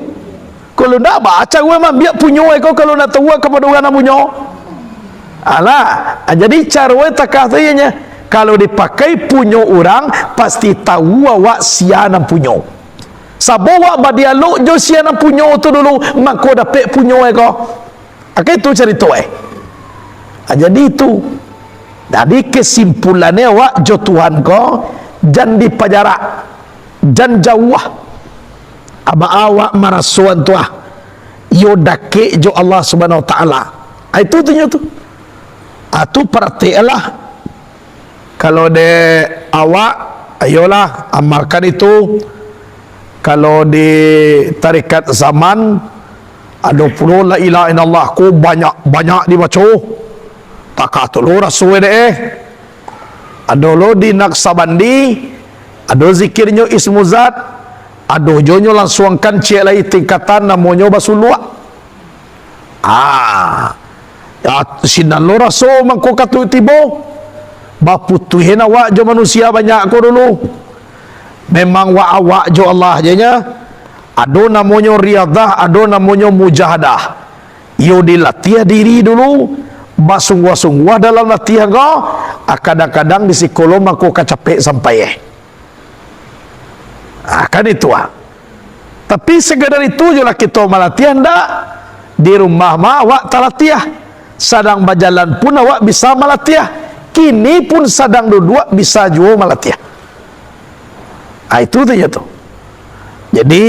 kalau nak baca we biar punya kau kalau nak tahu kepada orang nak punya jadi cara takah tanya kalau dipakai punya orang pasti tahu awak siapa punya sabawa badialog jo siapa punya tu dulu maka dapat punya kau itu cerita jadi itu jadi kesimpulannya awak jo Tuhan kau jangan dipajarak jan jauh aba awak marasuan tu yo dake jo Allah Subhanahu wa taala. Itu tunya tu. Atu perhatilah kalau de awak ayolah amalkan itu. Kalau di tarikat zaman ada puluh la ilaha illallah ku banyak dibaca takatulu rasul ada lo di Naksabandi ada zikirnya ismu zat ada jonyo langsung kan cek lagi tingkatan namanya basulua ya sinan lo rasul mangko katu tibo baputuhin awak jo manusia banyak ko dulu memang wa awak jo Allah jenya ada namanya riadah ada namanya mujahadah yo dilatih diri dulu basungguh-sungguh dalam latihan kau kadang-kadang di psikolog aku capek sampai kan itu tapi segedar itu jelah kita melatihan dak di rumah mah awak talatiah sedang berjalan pun awak bisa melatiah kini pun sedang duduk bisa juga melatiah itu saja tu. Jadi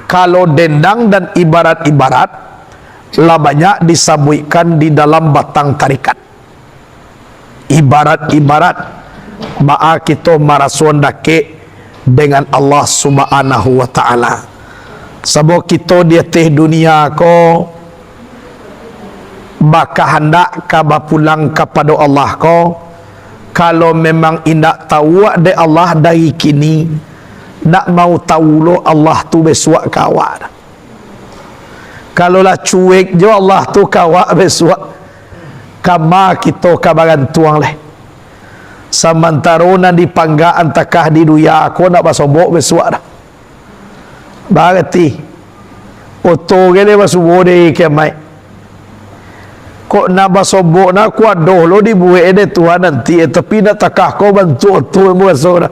kalau dendang dan ibarat-ibarat lah banyak disabuikan di dalam batang tarikat. Ibarat-ibarat ma'a kita marasuan dake dengan Allah Subhanahu wa taala. Sebab kita di atas dunia ko baka hendak kaba pulang kepada Allah ko kalau memang indak tahu de Allah dari kini nak mau tahu lo Allah tu besok kawak kalau lah cuek jo Allah tu kawak besok kama kita kabaran tuang leh samantara nan dipanggaan takah di duya aku nak basobok besok dah berarti oto gele basubo de kemai kok nak basobok nak kuat doh lo dibuat de Tuhan nanti tapi nak takah kau bantu oto mu besok dah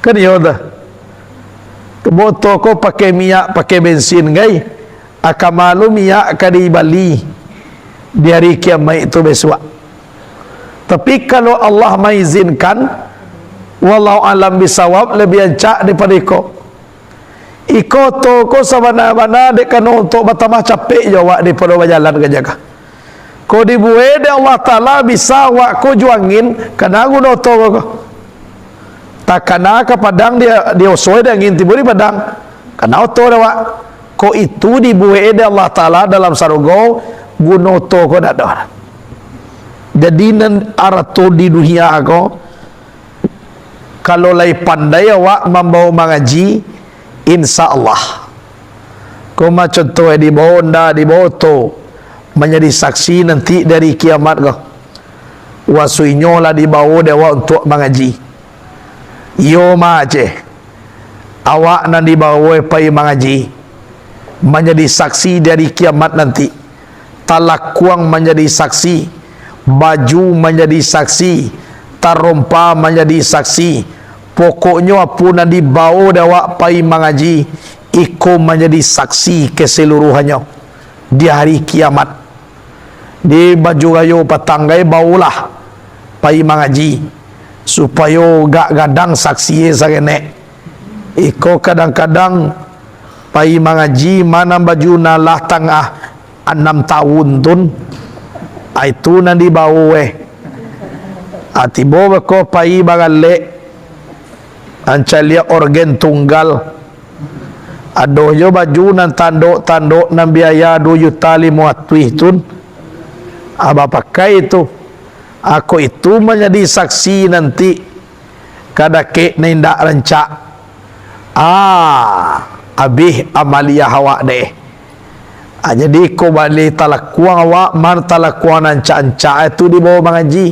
kan ya dah motor kau pakai minyak pakai bensin gai akan malu minyak kadi Bali di hari kiamat itu besok tapi kalau Allah mengizinkan wallahu alam bisawab lebih ancak daripada iko to ko sabana-bana dek kan untuk bertambah capek jawab daripada berjalan ke jaga kau dibuat de Allah Ta'ala bisa wak ko juangin kena guna to ko takana ke padang dia usoi dia ngin tiburi padang kana oto dawa ko itu dibuat de Allah Taala dalam sarugo gunoto ko dak ada jadi nan arato di dunia ko kalau lai pandai awak membawa mengaji insyaallah ko macam tu di bonda di boto menjadi saksi nanti dari kiamat ko wasuinyo lah dibawa dewa untuk mengaji yo mace awak nan dibawa pai mengaji menjadi saksi dari kiamat nanti talakuang menjadi saksi baju menjadi saksi tarompa menjadi saksi pokoknya apa nan dibawa dewa pai mengaji iko menjadi saksi keseluruhannya di hari kiamat di baju gayo patanggai baulah pai mengaji supaya gak gadang saksi sarene iko kadang-kadang pai mengaji mana baju nalah tengah 6 tahun tun itu nanti bau atibo ko pai bagale ancalia organ tunggal adoh yo baju nan tanduk nan biaya 2 juta 500 tun aba pakai itu aku itu menjadi saksi nanti kadake nindak rancak abih amalia awak deh jadi ko balik talakuang awak man talakuang rancak-rancak itu di bawah mengaji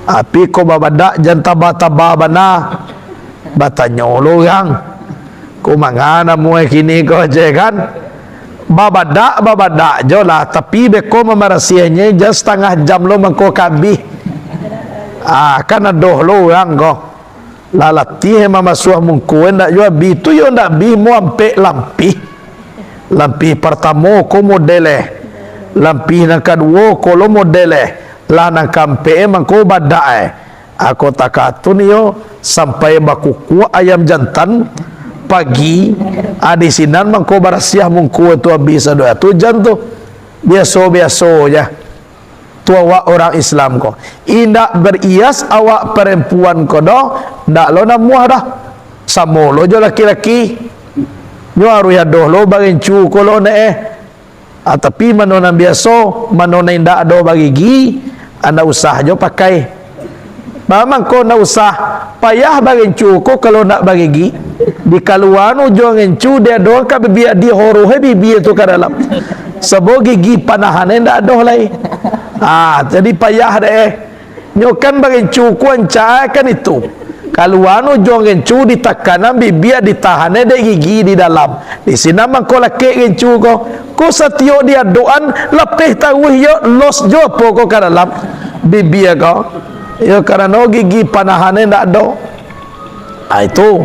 api ko babadak jantaba-taba bana batanya orang ko mangana mu kini ko je kan babadak jolah tapi beko memarasianya just setengah jam lo mangko kabih kan adoh lo orang ko lalati mama suah mungku ndak jua bi tu yo ndak bi mu ampe lampi pertama ko modele lampi nang kedua ko lo modele lah nang kampe mangko badak Aku takatun yo sampai bakuku ayam jantan pagi di sinan mangko barasiah mungku tu bisa doa tu jantu biasa ya tu awak orang Islam ko indak berias awak perempuan ko do ndak lo namuah dah samo lo jo laki-laki nyo aru ya doh lo bagin cu ko lo tapi manona biasa manona indak do bagi gi anda usah jo pakai mamang ko na usah payah bagin cu ko kalau nak bagi gi di kaluan ujung encu dia doh ka bibiak di horo he bibi tu ka dalam sebab gigi panahan ndak doh lai jadi payah deh nyokan bagin cu kuan kan itu kaluan ujung encu ditakanan bibiak ditahan de gigi di dalam di sini mangko laki encu ko satio dia doan lepih tahu yo los jo po ko ka dalam bibiak ko yo karena gigi panahan ndak do. Itu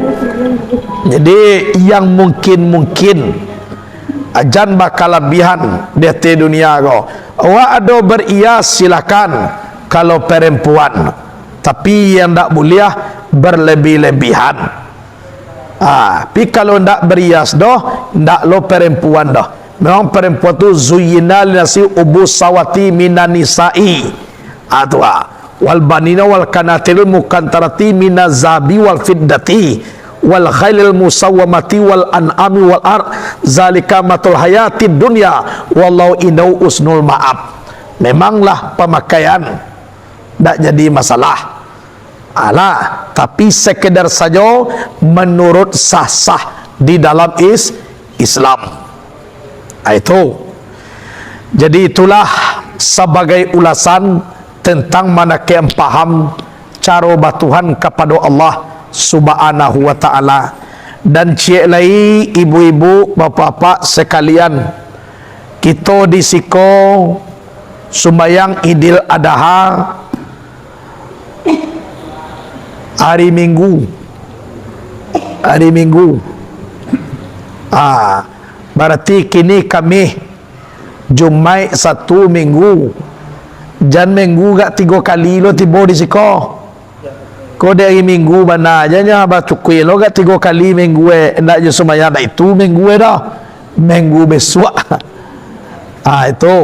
jadi yang mungkin ajan bakal lebihan di dunia ko awak ada berias silakan kalau perempuan tapi yang tak boleh berlebih-lebihan tapi kalau tak berias doh tak lo perempuan doh memang perempuan tu zuyina linasi ubus sawati minan nisa'i wal banina wal kanatilul mukantarati minaz zabi wal fiddati wal khailil musawwamati wal an'ami wal zalika matul hayatid dunya wallahu inau usnul ma'ab. Memanglah pemakaian tak jadi masalah tapi sekedar saja menurut sah-sah di dalam Islam. Itu jadi itulah sebagai ulasan tentang mana yang paham cara batuhan kepada Allah Subhanahu wa ta'ala. Dan cik lai ibu-ibu bapa-bapa sekalian, kita disiko sembahyang Idul Adha hari Minggu berarti kini kami Jumaat satu Minggu jan minggu gak 3 kali lo tiba di siko ko dari minggu mana aja nya ba cukui lo gak 3 kali minggu ndak je semaya dah itu minggu dah minggu besok itu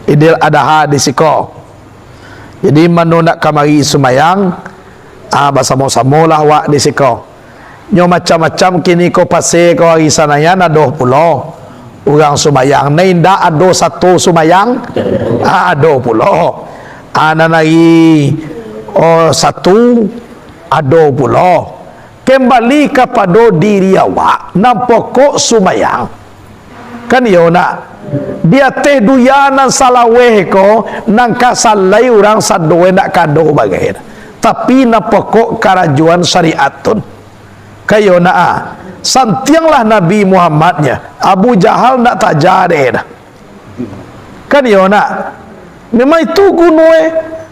Idul Adha di siko. Jadi mano nak kamari semayang bersama-sama lah wak di siko nyo macam-macam kini ko pase ko hari sanaya adoh pulau orang sumayang ni ndak ada satu sumayang ada pula ananai satu ada pula kembali kepada diri awak nampak kok sumayang kan yo nak dia teh duyanan salaweh ko nang kasalai orang sadoe nak kado bagai tapi nampak kok karajuan syariatun kayo na santianglah Nabi Muhammadnya Abu Jahal nak tajade dah kan yo nak memang itu gunue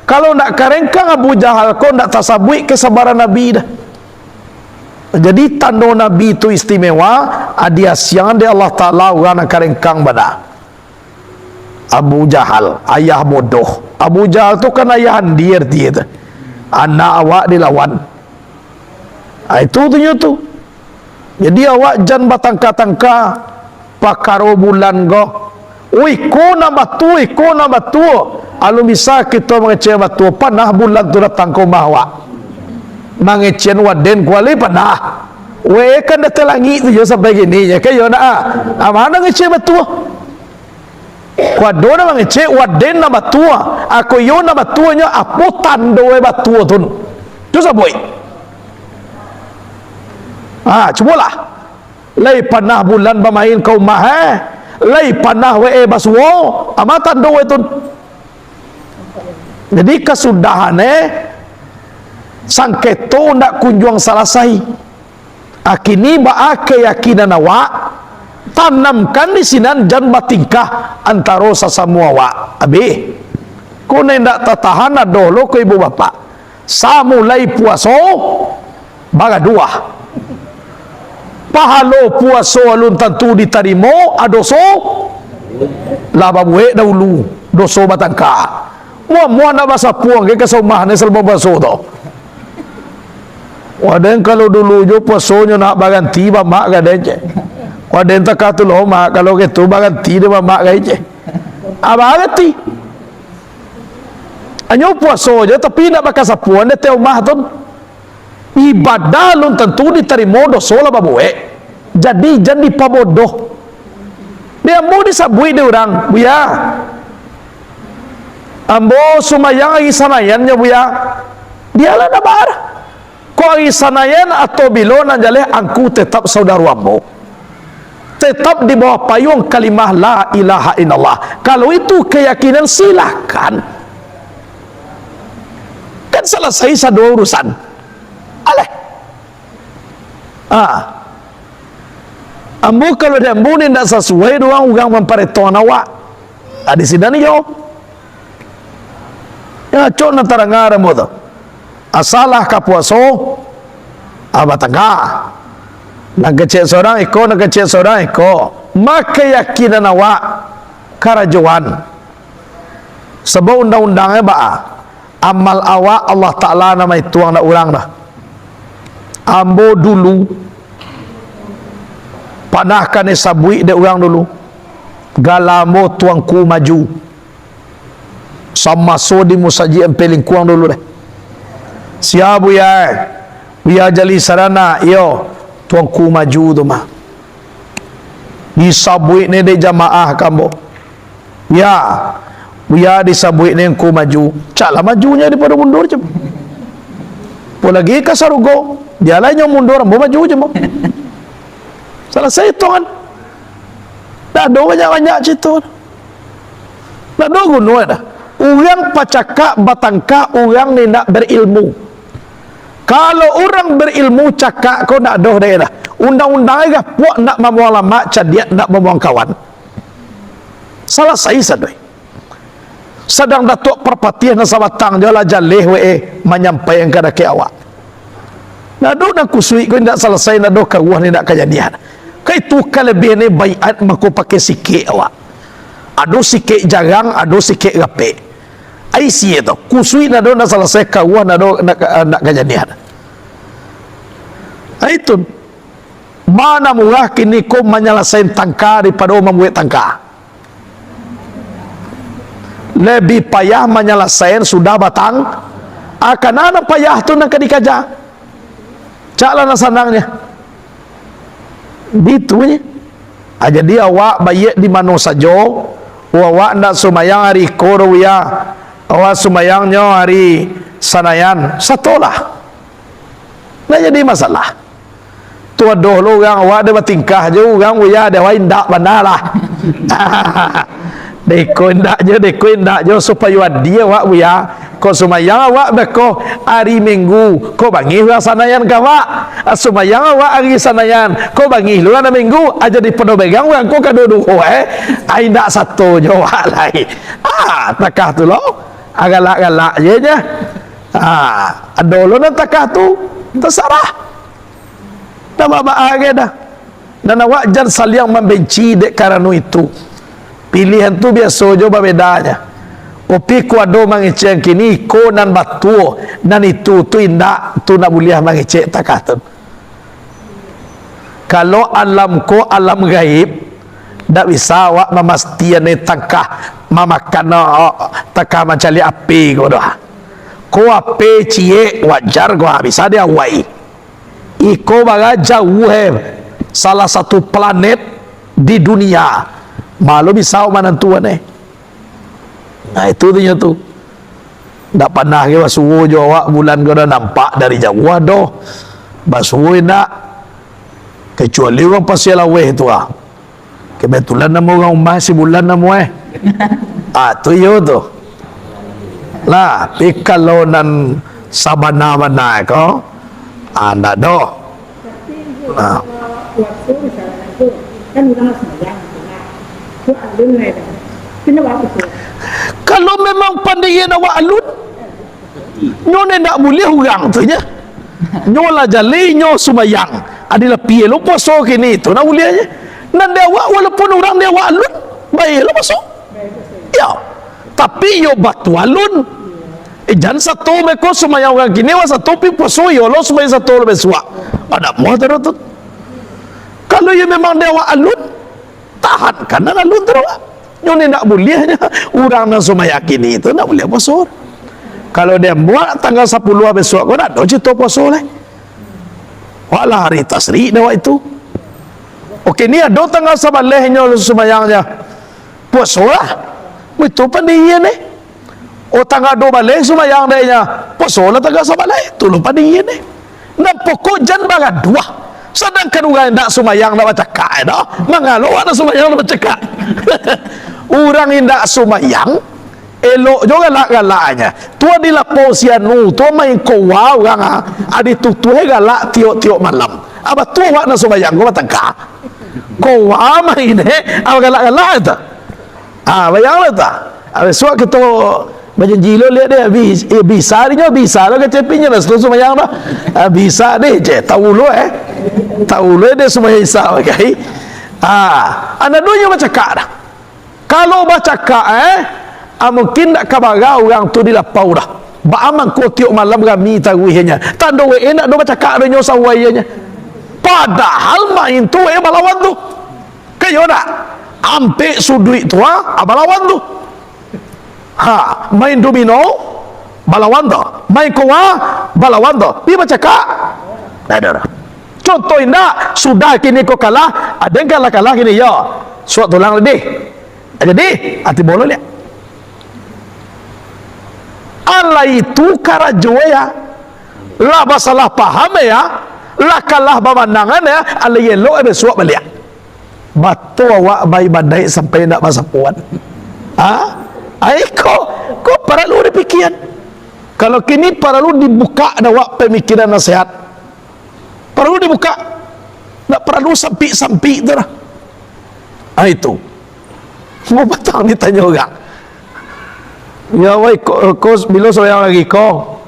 kalau nak karengkang Abu Jahal kau nak tasabui kesabaran Nabi dah. Jadi tanda Nabi itu istimewa dia siang dia Allah Ta'ala orang nak karengkang pada Abu Jahal ayah bodoh. Abu Jahal tu kan ayah dia anak awak dilawan itu tu jadi awak jan batangka-tangka pakaro bulan go ko na batu alu bisa kita mengecek batu panah bulan tu datang ke bawah mengecek waden kuali panah kan dah telangi tu je sampai gini ya kayo na mana ngecek batu kuado na mengecek waden na batu aku yo na batunya aputan doe batu tu tu saboi cubalah lai panah bulan bermain kau mah lai panah basuo amatan do itu. Jadi kesudahan sangketo ndak kunjung selesai akini ba keyakinan awak tanamkan di sinan jan batingkah antara sasamua awak abi ko ndak tatahan dolo ko ibu bapak samulai puaso baga dua pahalo puaso alun tentu ditarimo adoso laba buhe dahulu doso batangka Mua nak bahasa puang ke kesumah ni selama basuh tu. Waden kalau dulu jo puasanya nak baganti mak gaden je. Waden tak kata lo mak kalau gitu baganti dia mak gaden je. Apa ganti? Anyo puasa je tapi nak bakal sapuan dia teu mah tu. Ibadah lun tentu diterima dosa lah babuek. Jadi pabodoh. Dia mau disabui dia orang, buya. Ambo sumayang lagi sanayannya buya. Dialah nabar. Kau lagi sanayan atau bilo nanjale angku tetap saudara ambo. Tetap di bawah payung kalimah la ilaha illallah. Kalau itu keyakinan silakan. Kan selesai satu urusan. Aleh. Ambo kalau dia ambo ni tidak sesuai doang ugang memperetoan awak. Di sini ni yo. Ya cok na tarangar mo to. Asalah ka puaso abatanga. Nagkecek seorang iko. Maka yakinan awak karajuan. Sebab undang-undangnya amal awak Allah Ta'ala nama itu anak orang dah. Ambo dulu panahkan sabui de orang dulu. Galamo tuangku maju. Sama so di musaji empeling kuang dulu deh. Siapa ya jali sarana yo tuangku maju tu mah. Disabui ni de jamaah kambo. Ya disabui ni ku maju. Caklah majunya daripada mundur je. Pun lagi kasarugo. Dia lain yang mundur, mau maju je mau. Selesai itu kan. Dah ada banyak-banyak cerita. Dah ada gunung dah. Orang pacakak batangka orang ni nak berilmu. Kalau orang berilmu cakap kau nak doh dia dah. Undang-undang agak puak nak membuang lama cadiat nak membuang kawan. Salah saya sadoi. Sedang datuk perpatian sabatang jala jaleh menyampaikan kepada ke awak. Nado nak kusui kau tidak selesai nado kawah ni nak kejadian. Kai tu kelebihan ni baiat mako pakai sikit awak. Ado sikit jarang, ado sikit gape. Ai sia tu kusui nado nak selesai kawah nado nak kejadian. Itu mana murah kini kau menyelesaikan tangka daripada membuat tangka. Lebih payah menyelesaikan sudah batang. Akan ada payah tu nak dikaja. Caklah nak senangnya. Bitunya. Jadi awak bayar di mana saja. Awak nak sumayang hari korowia. Awak sumayangnya hari sanayan. Satulah. Nah jadi masalah. Tua dulu orang awak dia bertingkah je. Orang wia dia awak indak benar lah. Deko indak je supaya dia awak wia. Kau sumayang awak beko hari Minggu. Kau bangih lah sanayan ke awak. Sumayang awak hari sanayan. Kau bangih lu ada Minggu. Aja di penuh begang orang kau kadodo indak satu je awak lain. Takah tu lo. Agalak-galak je. Ada lo nak takah tu. Terserah. Dah babak dah. Dan awak jangan saling membenci dek karena itu. Pilihan tu biasa je bedanya. Opi kuado mangecek kini ko nan batu nan itu tu indak tu nak boleh mangecek takatun. Kalau alam ko alam gaib dak bisa awak memastian ni tangkah mamakan takah macam li api ko dah. Ko api cie wajar ko bisa dia wai. Iko baga jauh salah satu planet di dunia. Malu bisa menentuan Nah itu dia tu. Tak pernah ke basuh je awak bulan kau dah nampak dari jauh dah. Basuh nak. Kecuali orang pasal aweh tu ah. Kebetulan nama orang umah si bulan nama tu yo tu. Lah, tapi kalau nan sabana-bana kau anda dah. Nah. Kan udah sembahyang. Tu alun ni dah. Kenapa betul? Kalau memang pandai awak alun, nyo nak boleh orang tu nya. Nyo lah jali nyo sumayang. Adalah piye lo puasa kini tu nak boleh aja. Nan dia awak walaupun orang dia awak alun, baik lo puasa. Ya. tapi yo batu alun jangan satu meko sumayang orang gini wa satu pi poso yo lo sumayang satu lebih suak ada mau terus kalau yo memang dewa alun tahan karena alun terus nyo ni nak bolehnya orang yang sumayang gini itu nak boleh poso kalau dia buat tanggal 10 besok kau nak doji to poso leh wala hari tasri dewa itu okey ni ada tanggal 11 nyo sumayangnya poso lah itu pandiyan o tanggal 12 sumayang dayanya poso lah tanggal 11 tulung pandiyan na pokok jan baga dua sedangkan orang nak sumayang nak baca ka dah mangalo nak sumayang nak baca ka orang indak sumayang elok juga galak-galaknya tua di lapo sianu tua main kowa orang adi tutuhe galak tiok-tiok malam apa tua nak sumayang gua tangka kowa main apa galak-galak itu bayanglah tak suat kita berjanji lo lihat dia bisa dia bisa lah kecepinya lah seluruh semayang dah bisa deh je tahu lo dia semua isa okay anak dunia baca kak dah kalau baca kak mungkin nak kabaga orang tu dilapau dah baaman ko tiok malam kami taguihnya tanda enak do baca kak do nyosa wayanya padahal main tu balawan tu kayo nak ampe sudui tu balawan tu main domino balawan tu main kowa balawan tu pi baca kak ada contoh indah sudah kini kau kalah ada yang kalah kini ya suat tulang lebih jadi hati bolo lihat Allah itu karajoe ya lah masalah paham ya lah kalah pemandangan ya Allah yellow suat balik batu awak bayi badai sampai nak masa puan kok perlu dipikiran kalau kini perlu dibuka awak pemikiran nasihat perlu dibuka tak perlu sampi-sampi tu lah itu mau batang ditanya orang ya wai kos bila sumayang lagi kau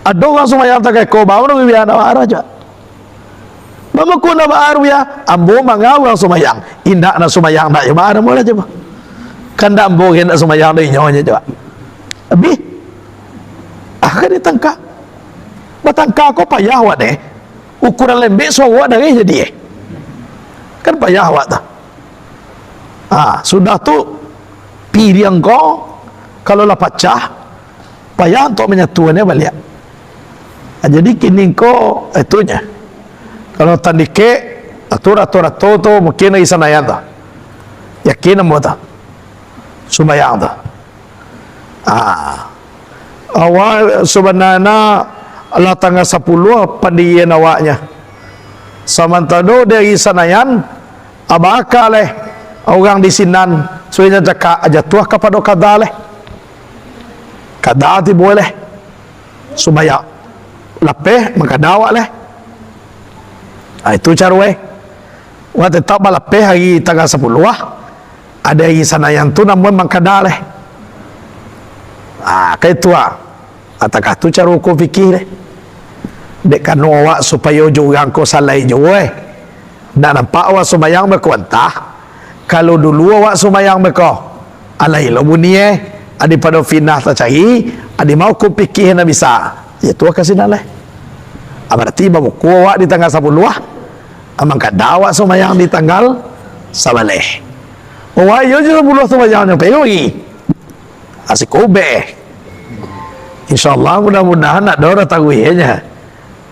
ada orang sumayang tak kayak kau bawa nak biar nak arah je mama ko na baaro ya ambo mangaw ang sumayang inda na sumayang na yung baaro mo na diba kanda ambo na sumayang na inyo niya diba abi akan ditangka batangka ko payahwa deh ukuran lembek suawa na ngayon jadi kan payahwa ta sudah tu pilihan ko kalau lah pecah payah untuk menyatuannya balik jadi kini ko itunya kalau tandike atur tu mungkin lagi sana yang dah yakin mo ta sumayang dah awal sebenarnya Allah tanggal 10 pandiyan awaknya samantado dari sanayan abaka orang di sinan suenya jaka jatuh kepada kada kada ti boleh sumayang lapeh makadawa itu cara waktu tak balapeh hari tanggal 10 ada hari sana yang tu namun mangkada kayak tu atakah tu cara aku fikir dek kan awak supaya orang ko salai jo nak nampak awak sumayang berkuantah kalau dulu awak sumayang berko alai lo bunyi adi pada finah tak cari adi mau ku fikir na bisa itu kasih nalai berarti bawa ku awak di tanggal 10 amang kadawa sumayang di tanggal 11 ayo je 10 sumayang yang pergi lagi asik kobe insyaallah mudah-mudahan nak dora taguihnya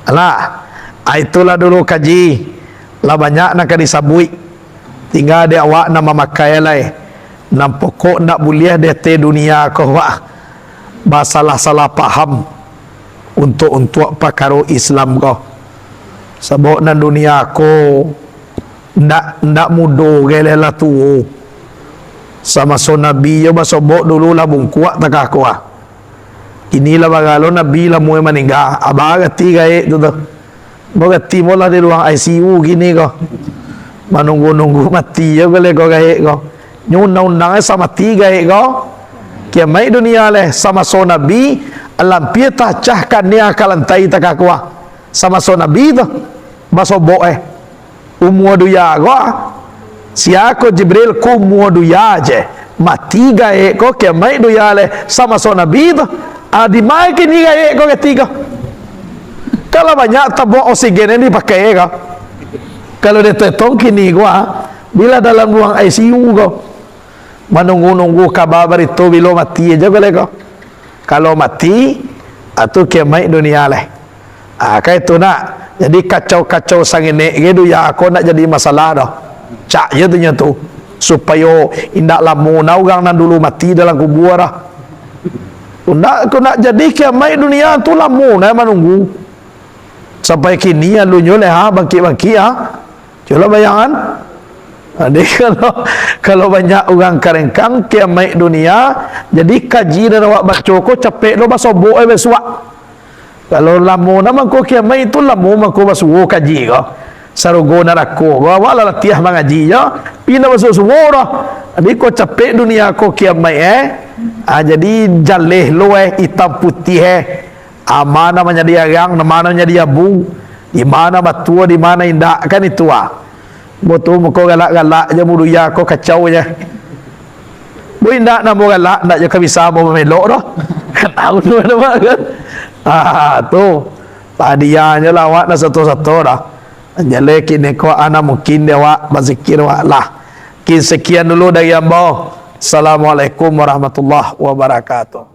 alah itulah dulu kaji lah banyak nak disabui tinggal dia awak nak memakai nam pokok nak boleh dia te dunia ko masalah-salah paham untuk pakaro Islam ko sebab nan dunia ko ndak mudo gelela tu sama so nabi yo basobok dulu lah bungkuak tak aku inilah bagalo nabi lah moy maningga abaga tiga tu boga timola di ruang ICU gini ko manunggu mati yo gale ko gae ko nyunang sama tiga ko kia mai dunia sama so nabi alam pieta cahkan nia kalantai tak aku sama so nabi tu basobok umur duya ko siako Jibril ku umur duya je mati gae ko ke mai do ya le sama so nabi tu di mai kini gae ko ketiga. Kalau banyak tabung oksigen ini pakai kau. Kalau dia tetong kini gua bila dalam ruang ICU kau menunggu kabar itu bila mati aja boleh kau. Kalau mati atau ke mai dunia le. Kayak itu nak. Jadi kacau-kacau sang ini gitu ya aku nak jadi masalah dah. Cak je tu supaya indak lama orang nan dulu mati dalam kubur dah. Aku nak jadi kiamat dunia tu lama nak menunggu. Sampai kini alunya leh bangkit-bangkit Coba bayangan. Jadi kalau banyak orang karengkang kiamat dunia, jadi kaji dan awak baca ko capek lo basobok besok. Kalau lama nama ko kiamat itu lama mako basuo kaji ko. Sarugo narako. Wala latiah mengaji ya. Pina basuo suara. Jadi ko capek dunia ko kiamat jadi jaleh lo hitam putih mana namanya dia yang, mana namanya dia bu, di mana batua, di mana indak kan itu Betul muka galak-galak je mudu ya ko kacau je. Bu indak nak galak, ndak je bisa mau melok dah. Kan tahu tu nama kan. Tu. Padianya lah awak dah satu-satu dah. Jale kini ko ana mungkin dia awak berzikir awak lah. Sekian dulu dari Amba. Assalamualaikum warahmatullahi wabarakatuh.